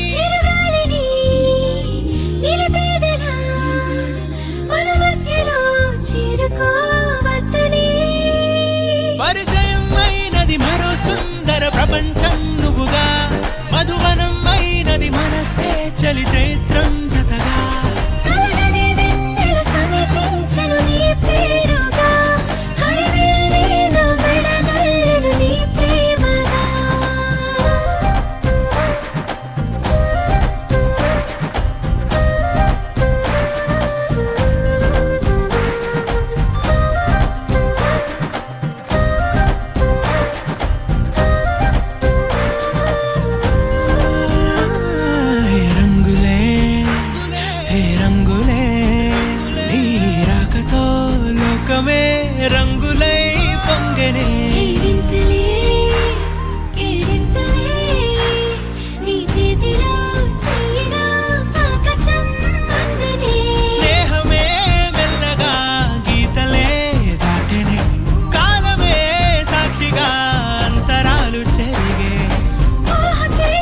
పరిచయం అయినది మరో సుందర ప్రపంచం నువ్వుగా మధువనం అయినది మనసే చలి చైత్రం జతగా సాగెనే కేరింతలే కేరింతలే నీ చేతిలో చెయ్యిగా ఆకాశం అందనే స్నేహమే మెల్లగా గీతలే దాటెనే కాలమే సాక్షిగా అంతరాలు చెరిగే ఊహకే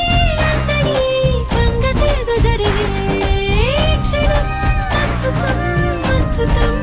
అందని సంగతేదో జరిగే క్షణం అద్భుతం అద్భుతం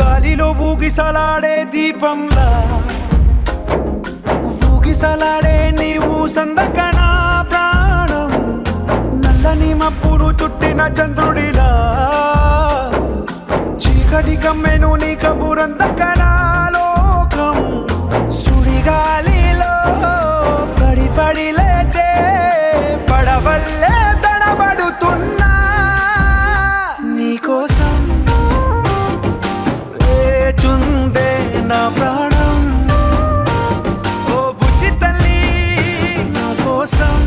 గాలిలో ఊగిసలాడే దీపంలా ఊగిసలాడే నీవు సందకనా ప్రాణం నల్లని మప్పును చుట్టిన చంద్రుడిలా చీకటి కమ్మెను నీ కబురందకనా లోకం సుడిగాలిలో పడి పడి లేచే పడవల్లే తడబడుతున్నా నీకోసం వేచుందే నా ప్రాణం ఓ బుజ్జి తల్లి నా కోసం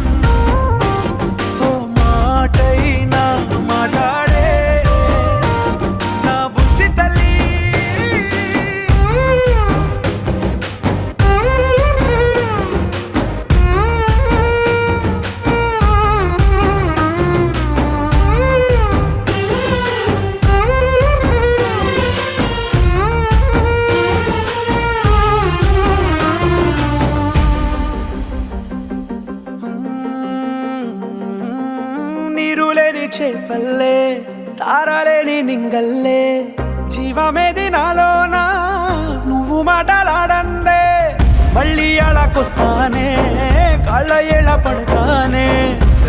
ఓ మాటైనా మాట్లాడే నా బుజ్జి తల్లి నీరు లేని చేపల్లే తారలేని నింగల్లే జీవమేది నాలోనా నువ్వు మాటలాడందే మళ్ళీ అళకొస్తానే కాళ్ళ ఏళ్ళ పడతానే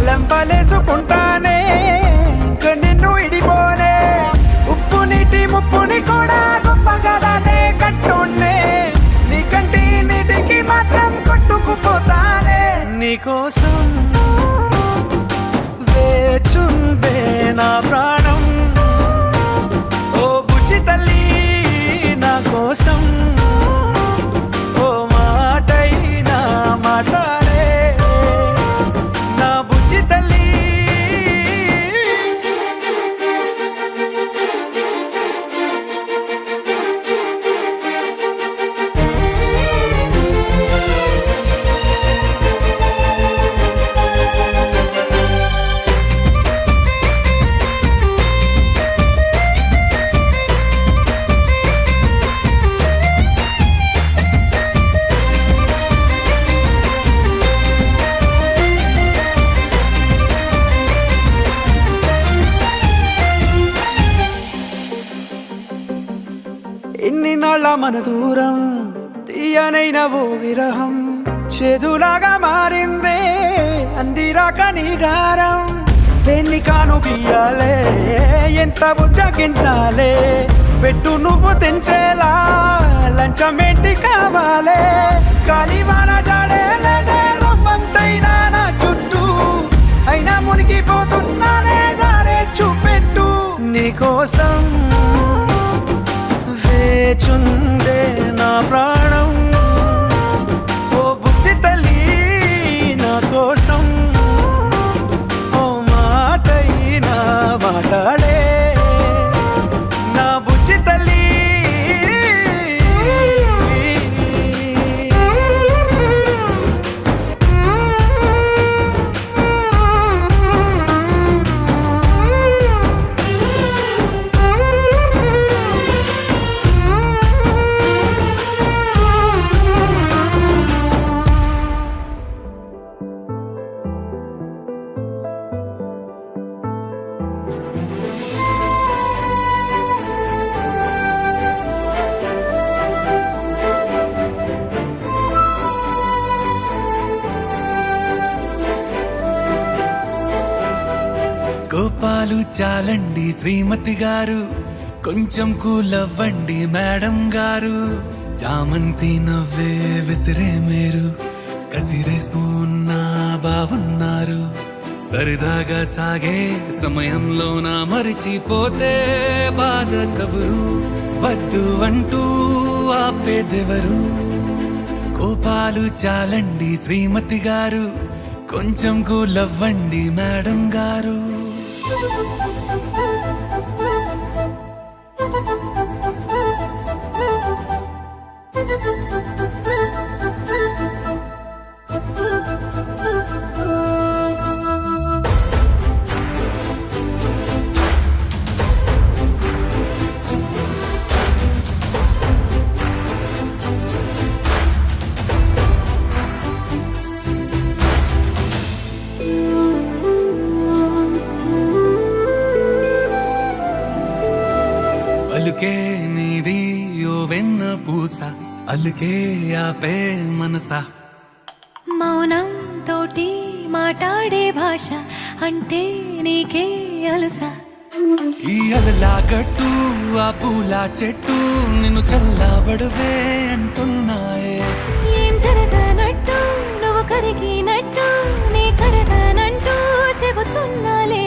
లెంపలేసుకుంటానే ఇంక నిన్ను ఇడిపోనే ఉప్పు నీటి ముప్పుని కూడా గొప్పగా దాటే కట్టున్నే నీ కంటి నీటికి మాత్రం కొట్టుకుపోతానే నీకోసం వేచుందే నా ప్రాణం ఓ బుజ్జి తల్లి నా కోసం ఓ మాటైనా మాట్లాడే నా బుజ్జి తల్లి ఎన్ని నాళ్ళ మన దూరం తీయనైన ఓ విరహం చేదులాగా మారిందే అందిరాక నీ గారం దేన్ని కాను బియ్యాలే ఎంత బుజ్జగించాలే పెట్టు నువ్వు తెంచేలా లంచమేంటి కావాలే కాలివాన జాడేలేదే రవ్వంతైనా నా చుట్టూ అయినా మునిగిపోతున్నానే దారే చూపెట్టు నీకోసం వేచుందే నా ప్రాణం ఓ బుజ్జి తల్లి నా కోసం ఓ మాటైనా మాట్లాడే నా బుజ్జి తల్లి కోపాలు చాలండి శ్రీమతి గారు, కొంచెం కూలవ్వండి మేడం గారు. చామంతి నవ్వే విసిరే మేరు, కసిరేస్తూ ఉన్నా బావున్నారు. సరదాగా సాగే సమయంలో నా మరిచిపోతే బాధ కబురు, వద్దు అంటూ ఆపేదెవరు. కోపాలు చాలండి శ్రీమతి గారు, కొంచెం కూలవ్వండి మేడం గారు. అలుకే నీది ఓ వెన్న పూస, అలుకే ఆపే మనసా. మౌనం తోటి మాట్లాడే భాష అంటే నీకే అలుసా. ఈ అలలా గట్టు ఆ పూల చెట్టు నిన్ను చల్లబడువే అంటున్నాయే. ఏం జరగనట్టు నువ్వు కరిగినట్టు నీ కరగనంటూ చెబుతున్నాలే.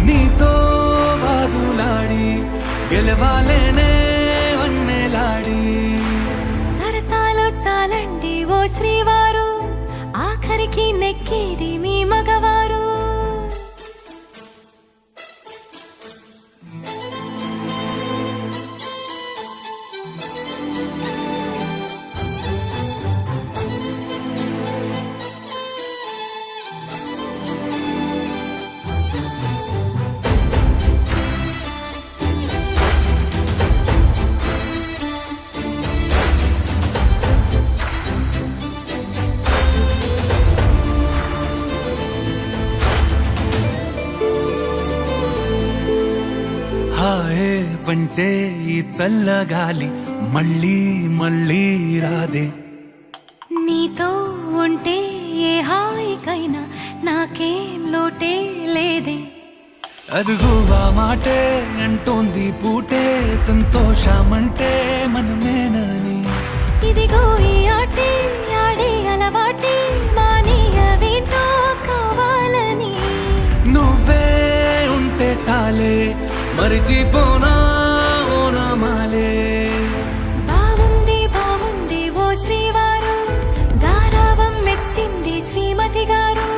నీతో వాదులాడి గెలవాలేనే వన్నెలాడి. సరసాలు చాలండి ఓ శ్రీవారు, ఆఖరికి నెక్కేది మీ మగవారు. హాయే పంచే ఈ చల్లగాలి మళ్ళీ మళ్ళీ రాదే. నీతో ఉంటే ఏ హాయికైనా నాకేం లోటే లేదే. అదుగు ఆ మాటే అంటోంది పూటే, సంతోషమంటే మనమేనని. ఇదిగో ఈ ఆటే ఆడే అలవాటే మానేయవేంటో కావాలని. నువ్వే ఉంటే చాలే మరిచిపోనా ఓనమాలే. బాగుంది బాగుంది ఓ శ్రీవారు, గారాబం మెచ్చింది శ్రీమతి గారు.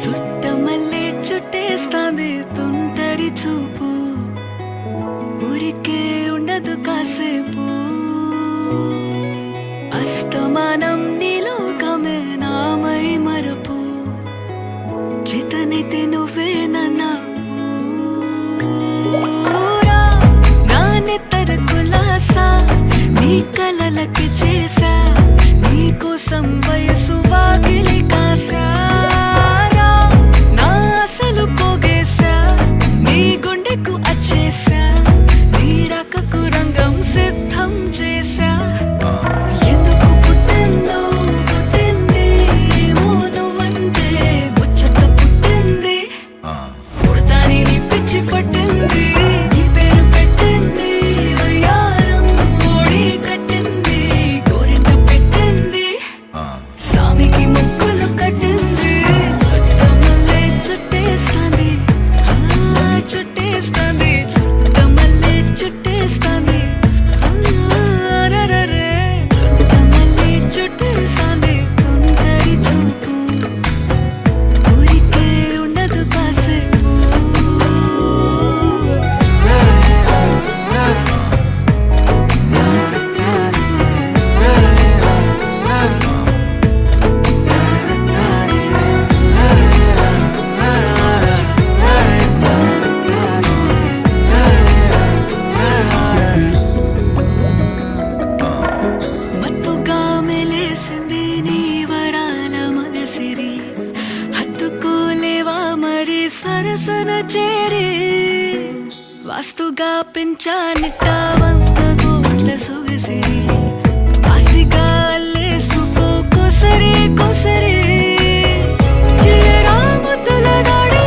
చుట్టమల్లే చుట్టేస్తాంది తుంటరి చూపు, ఊరికే ఉండదు కాసేపు. అస్తమానం నీలోకమే నామై మరపు, చేతనైతే నువ్వే నన్నా నా నెత్తర కులాసా, నీ కలలకి చేసా, నీ కోసం వయసు వాకిలి కాసా. అసలు పోగేశా నీ గుండెకు అచ్చేసా, నీ రాకకు రంగం సిద్ధం చేశా. ఎందుకు పుట్టిందో పుట్టింది ఏమో నువ్వంటే ముచ్చట పుట్టింది. పుడతాని నీ పిచ్చి పట్టింది, నీ పేరు పెట్టింది వయ్యారం ఓడి కట్టింది, గోరింట పెట్టింది, సామికి ముక్కులు కట్టింది. సరసన చేరి వాస్తుగా పెంచానిట్ట 100 కోట్ల సొగసిరి ఆస్తిగా అల్లేసుకో కొసరి కొసరి చిరరాముతుల దాడి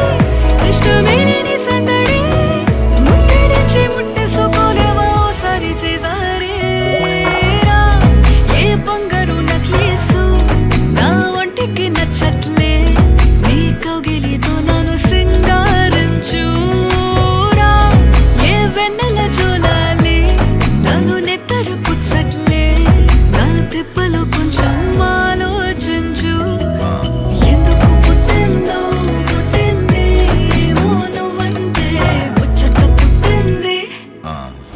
ఇష్టమేని సందడి ముట్టడించి ముట్టేసుకోలేవా ఓసారి చేసారి ఏ బంగారు నక్లీసు నా ఒంటికి నచ్చట్లే నీ కౌగిలితో నన్ను సింగారించురా ఏ వెన్నెల జోలాలి నన్ను నెత్తర పుచ్చట్లే నా తిప్పలు కొంచెం ఆలోచించు ఎందుకు పుట్టిందో పుట్టింది ఏమో నువ్వంటే ముచ్చట పుట్టింది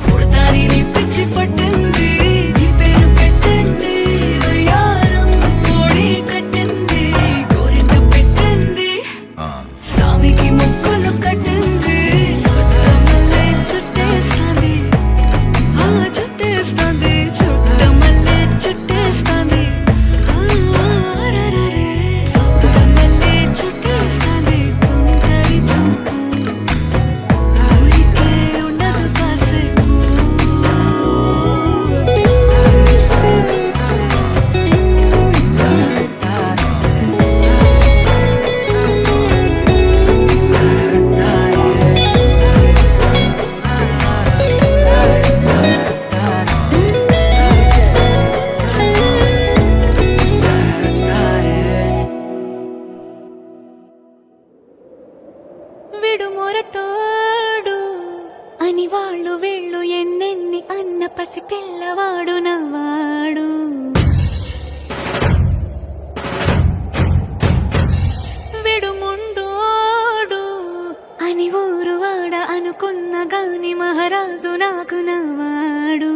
పుడతాని నీ పిచ్చి పట్టింది నీ పేరు పెట్టింది వయ్యారం ఓడి కట్టింది గోరింట పెట్టింది సామికి ముక్కులు కట్టింది చుట్టమల్లే చుట్టేస్తాంది ఆ చుట్టేస్తాంది చుట్టమల్లే చుట్టేస్తాంది అరరరే చుట్టమల్లే చుట్టేస్తాంది తుంటరి చూపు ఊరికే ఉండదు కాసేపు విడు మొరటోడు అని వాళ్ళు వీళ్ళు ఎన్నెన్ని అన్న పసి పిల్లవాడు నవ్వాడు విడు ముండోడు అని ఊరు వాడ అనుకున్న గాని మహారాజు నాకు నవ్వాడు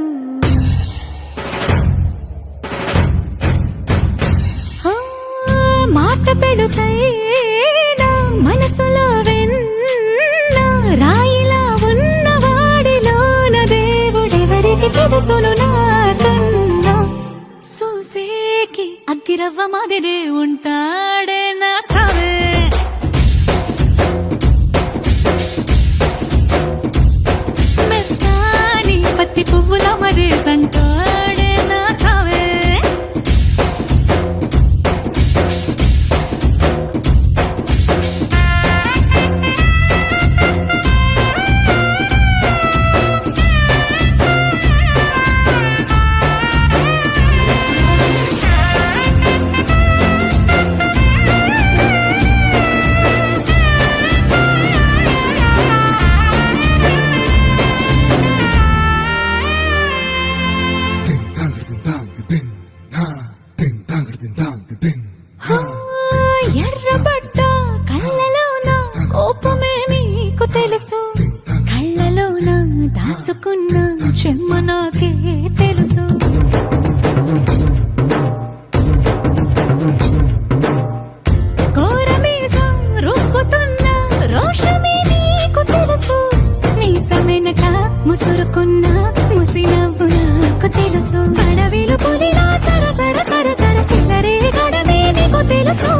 ఆ, మాట పెడుసైనా మనసులో వెన్న రాయిలా ఉన్నవాడిలోన దేవుడెవరికి తెలుసును నాకన్నా సూసేకి అగ్గిరవ్వ మాదిరే ఉంటాడే నా సావే మెత్తాని పత్తి పువ్వుల మరేసంటాడే నా సావే ఎర్రబడ్డ కళ్ళలోన కోపమే నీకు తెలుసు కళ్ళలోన దాచుకున్న చెమ్మ నాకే తెలుసు కోరమీసం రుబ్బుతున్న రోషమే నీకు తెలుసు మీసమెనక ముసురుకున్న ముసినవ్వు నాకు తెలుసు అడవిలు పులిలా సరసర సరసర చిల్లరే గడమే నీకు తెలుసు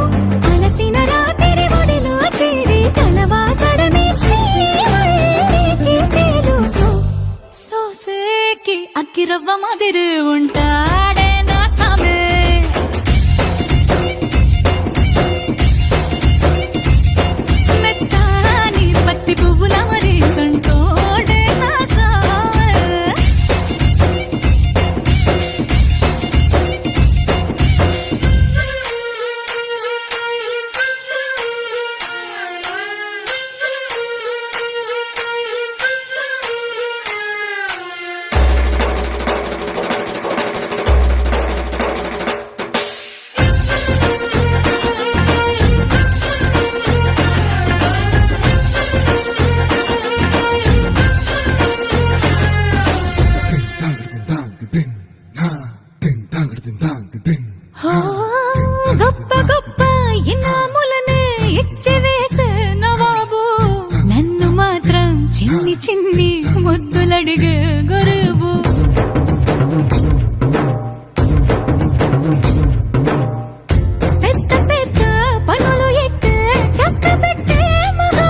అలసిన రాత్రి ఒడిలో చేరి తలవాచడమే శ్రీకి తెలుసు సోసేకి అగ్గిరవ్వ మాదిరి ఉంటాడే నా సామే మెత్తాని పత్తి పువ్వుల మరేసంటోడే నా సామే గొప్ప గొప్ప ఇనాములనే ఇచ్చి వేసే నవాబు నన్ను మాత్రం చిన్ని చిన్ని ముద్దులడిగే గురువు పెద్ద పెద్ద పనులు ఎట్టే చక్క పెట్టే మగా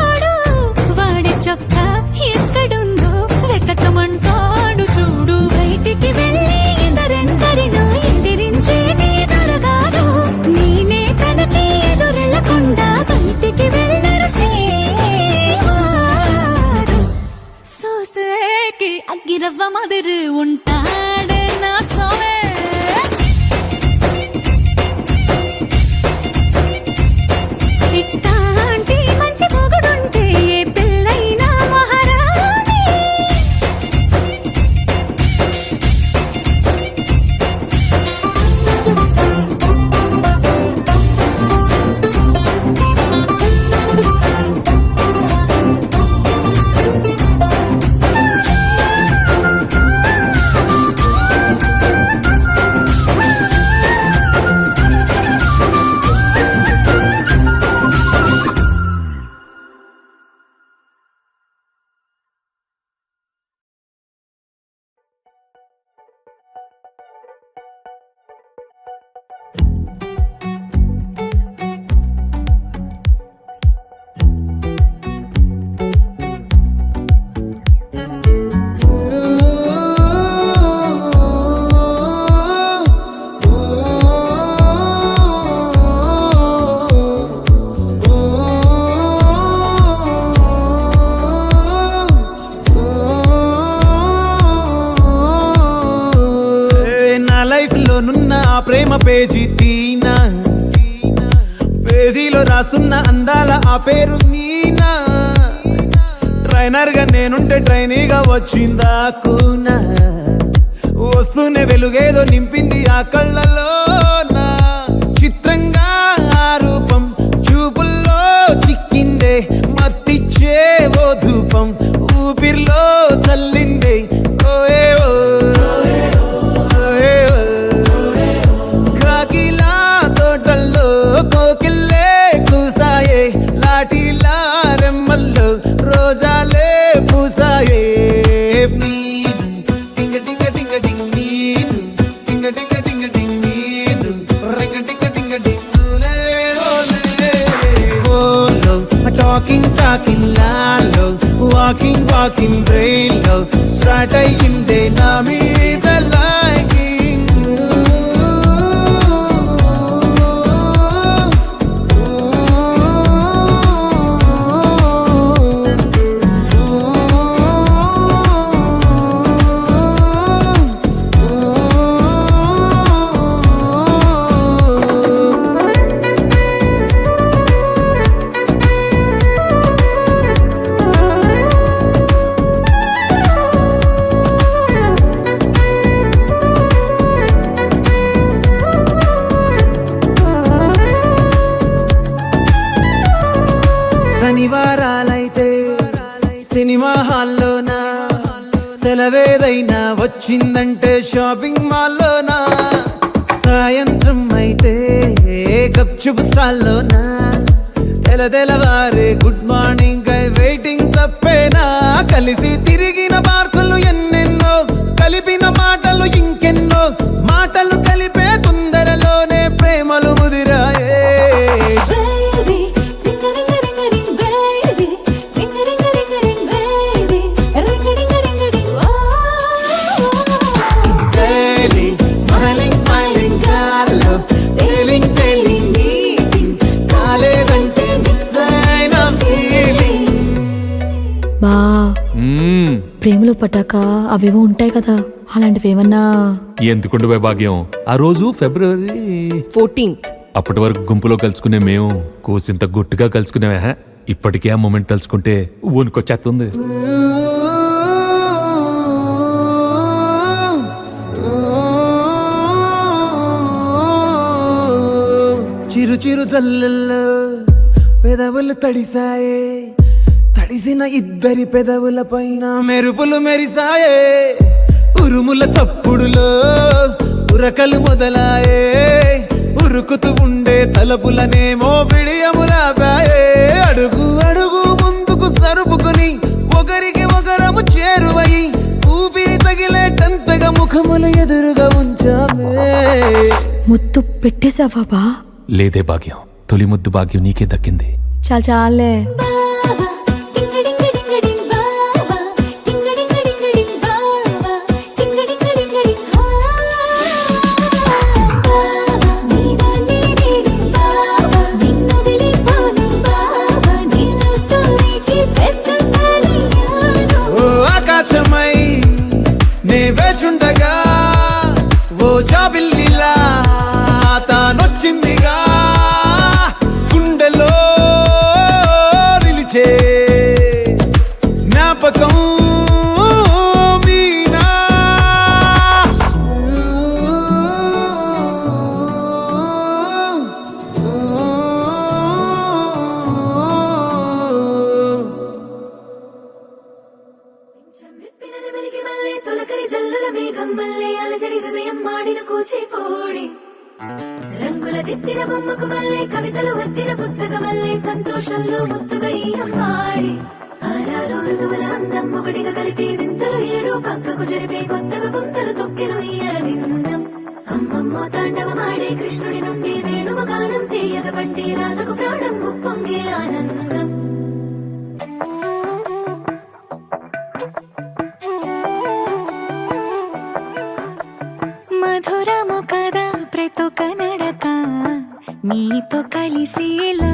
పేజీ తీనా పేజీలో రాసున్న అందాల ఆ పేరు మీనా ట్రైనర్ గా నేనుంటే ట్రైనీగా వచ్చిందా కూనా వస్తూనే వెలుగేదో నింపింది ఆ కళ్ళలో చిత్రంగా ఆ రూపం చూపుల్లో చిక్కిందే మత్తిచ్చే ఓ ధూపం ఊపిరిలో చల్లిందే ఓయే ఓ కాకిలా తోటల్లో కోకిల్లే కూసాయే లాఠీలా రెమ్మల్లో రోజాలే పూసాయే టింగ టింగ టింగ టింగ్ నీరు టింగ టింగ టింగ టింగ్ నీరు రింగ టింగ టింగ టింగ్ ఓలో టాకింగ్ లాలో వాకింగ్ బ్రెయిన్లో స్టార్ట్ అయ్యిందే నా మీద లాగింగ్ శనివారాలైతే సినిమా హాల్లోనా సెలవేదైనా వచ్చిందంటే షాపింగ్ మాల్లోనా సాయంత్రం అయితే గప్చుప్ స్టాల్లోనా తెలవారే గుడ్ మార్నింగ్ వెయిటింగ్ తప్పేనా కలిసి తిరిగిన పార్కులు ఎన్నెన్నో కలిపిన మాటలు ఇంకెన్నో మాటలు కలిపే తొందరలోనే ప్రేమలు ముదిరాయే బా ప్రేమలో పట్టాక అవేవో ఉంటాయి కదా అలాంటివి ఏమన్నా ఎందుకుండే భాగ్యం ఆ రోజు ఫిబ్రవరి 14th. అప్పటి వరకు గుంపులో కలుసుకునే మేము కోసింత గుట్టుగా కలుసుకునేవా ఇప్పటికే ఆ మూమెంట్ తలుచుకుంటే ఊనుకొచ్చేస్తుంది చిరు చిరు జల్లల్లో పెదవులు తడిసాయే తడిసిన ఇద్దరి పెదవుల పైన మెరుపులు మెరిసాయే ఉరుముల చప్పుడులో ఉరకలు మొదలాయే ఉరుకుతూ ఉండే తలపులనేమో బిడియములాపాయే అడుగు అడుగు ముందుకు సరుపుకొని ఒకరికి ఒకరము చేరువై ఊపిరి తగిలేటంతగా ముఖములు ఎదురుగా ఉంచామే ముద్దు పెట్టేశావా బా లేదే భాగ్యం తొలి ముద్దు భాగ్యం నీకే దక్కింది చాలే ఆకాశమై నే వేచుండగా ఓ జాబిల్లిలా తానొచ్చిందిగా గుండెలో నిలిచే జ్ఞాపకం మీనా తొలకరి జల్లుల మేఘం మల్లే అలజడి హృదయం మాడిన కూచిపోడి రంగుల దిద్దిన బొమ్మకు మల్లే కవితలు వద్దిన పుస్తకమల్లే సంతోషంలో ముద్దుగా ఈ అమ్మాడి ఆరారు ఋతువుల అందం ఒకటిగా కలిపి వింతలు ఏడు పక్కకు జరిపే కొత్తగా పుంతలు తొక్కెను ఈ అరవిందం అమ్మమ్మో తాండవమాడే కృష్ణుడి నుండి వేణువు గానం తీయగ పండి రాధకు ప్రాణం ఉప్పొంగే ఆనందం మధురము కదా ప్రతొక నడక నీతో కలిసేలా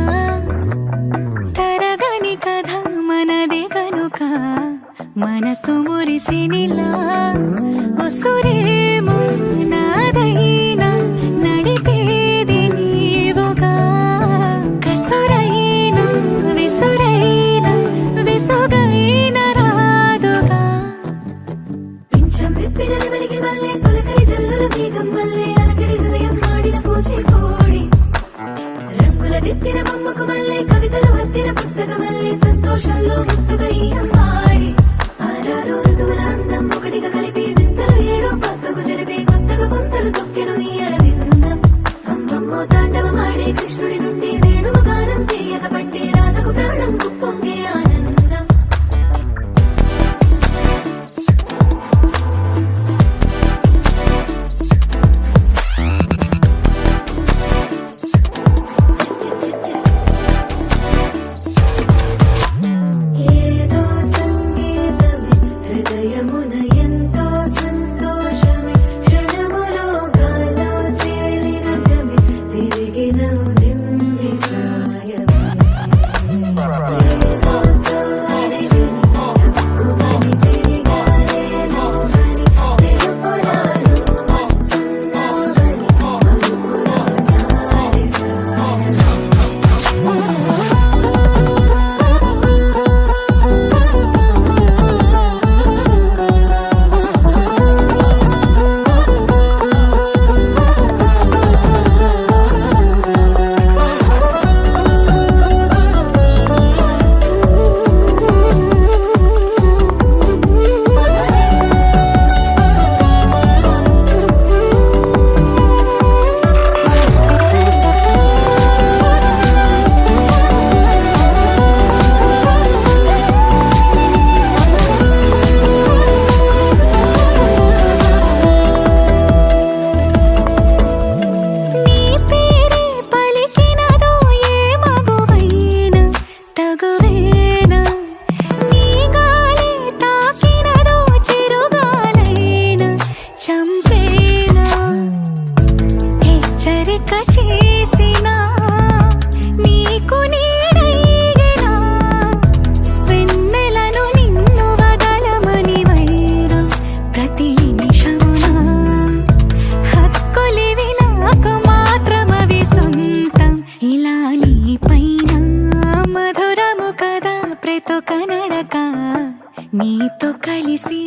తరగని కథ మనదే కనుక మనసు మురిసినిలా ఒసురేమో నాదైనా నడి పొంగే ఆనందం ఏదో సంగీతమే హృదయమున ఎంతో సంతోషమే క్షణములో గాలో తేలిన గమే తిరిగిన నింది ప్రాయమే ఏదో సోది విని తక్కువని తిరిగాలేను అని తెలుపురాలు వస్తున్నావని మరుపులో జారి ప్రాయమే నీ పేరే పలికినదో ఏ మగువైనా తగువేనా నీ గాలి తాకినదో చిరుగాలైనా చంపేనా హెచ్చరిక చేసినా నీకు నీడైనా వెన్నెలను నిన్ను వదలమని వైరం ప్రతి నిమిషమునా హక్కులివి నాకు మాత్రమవి సొంతం ఇలా నీ పైన మధురము కదా ప్రతొక నడక నీతో కలిసి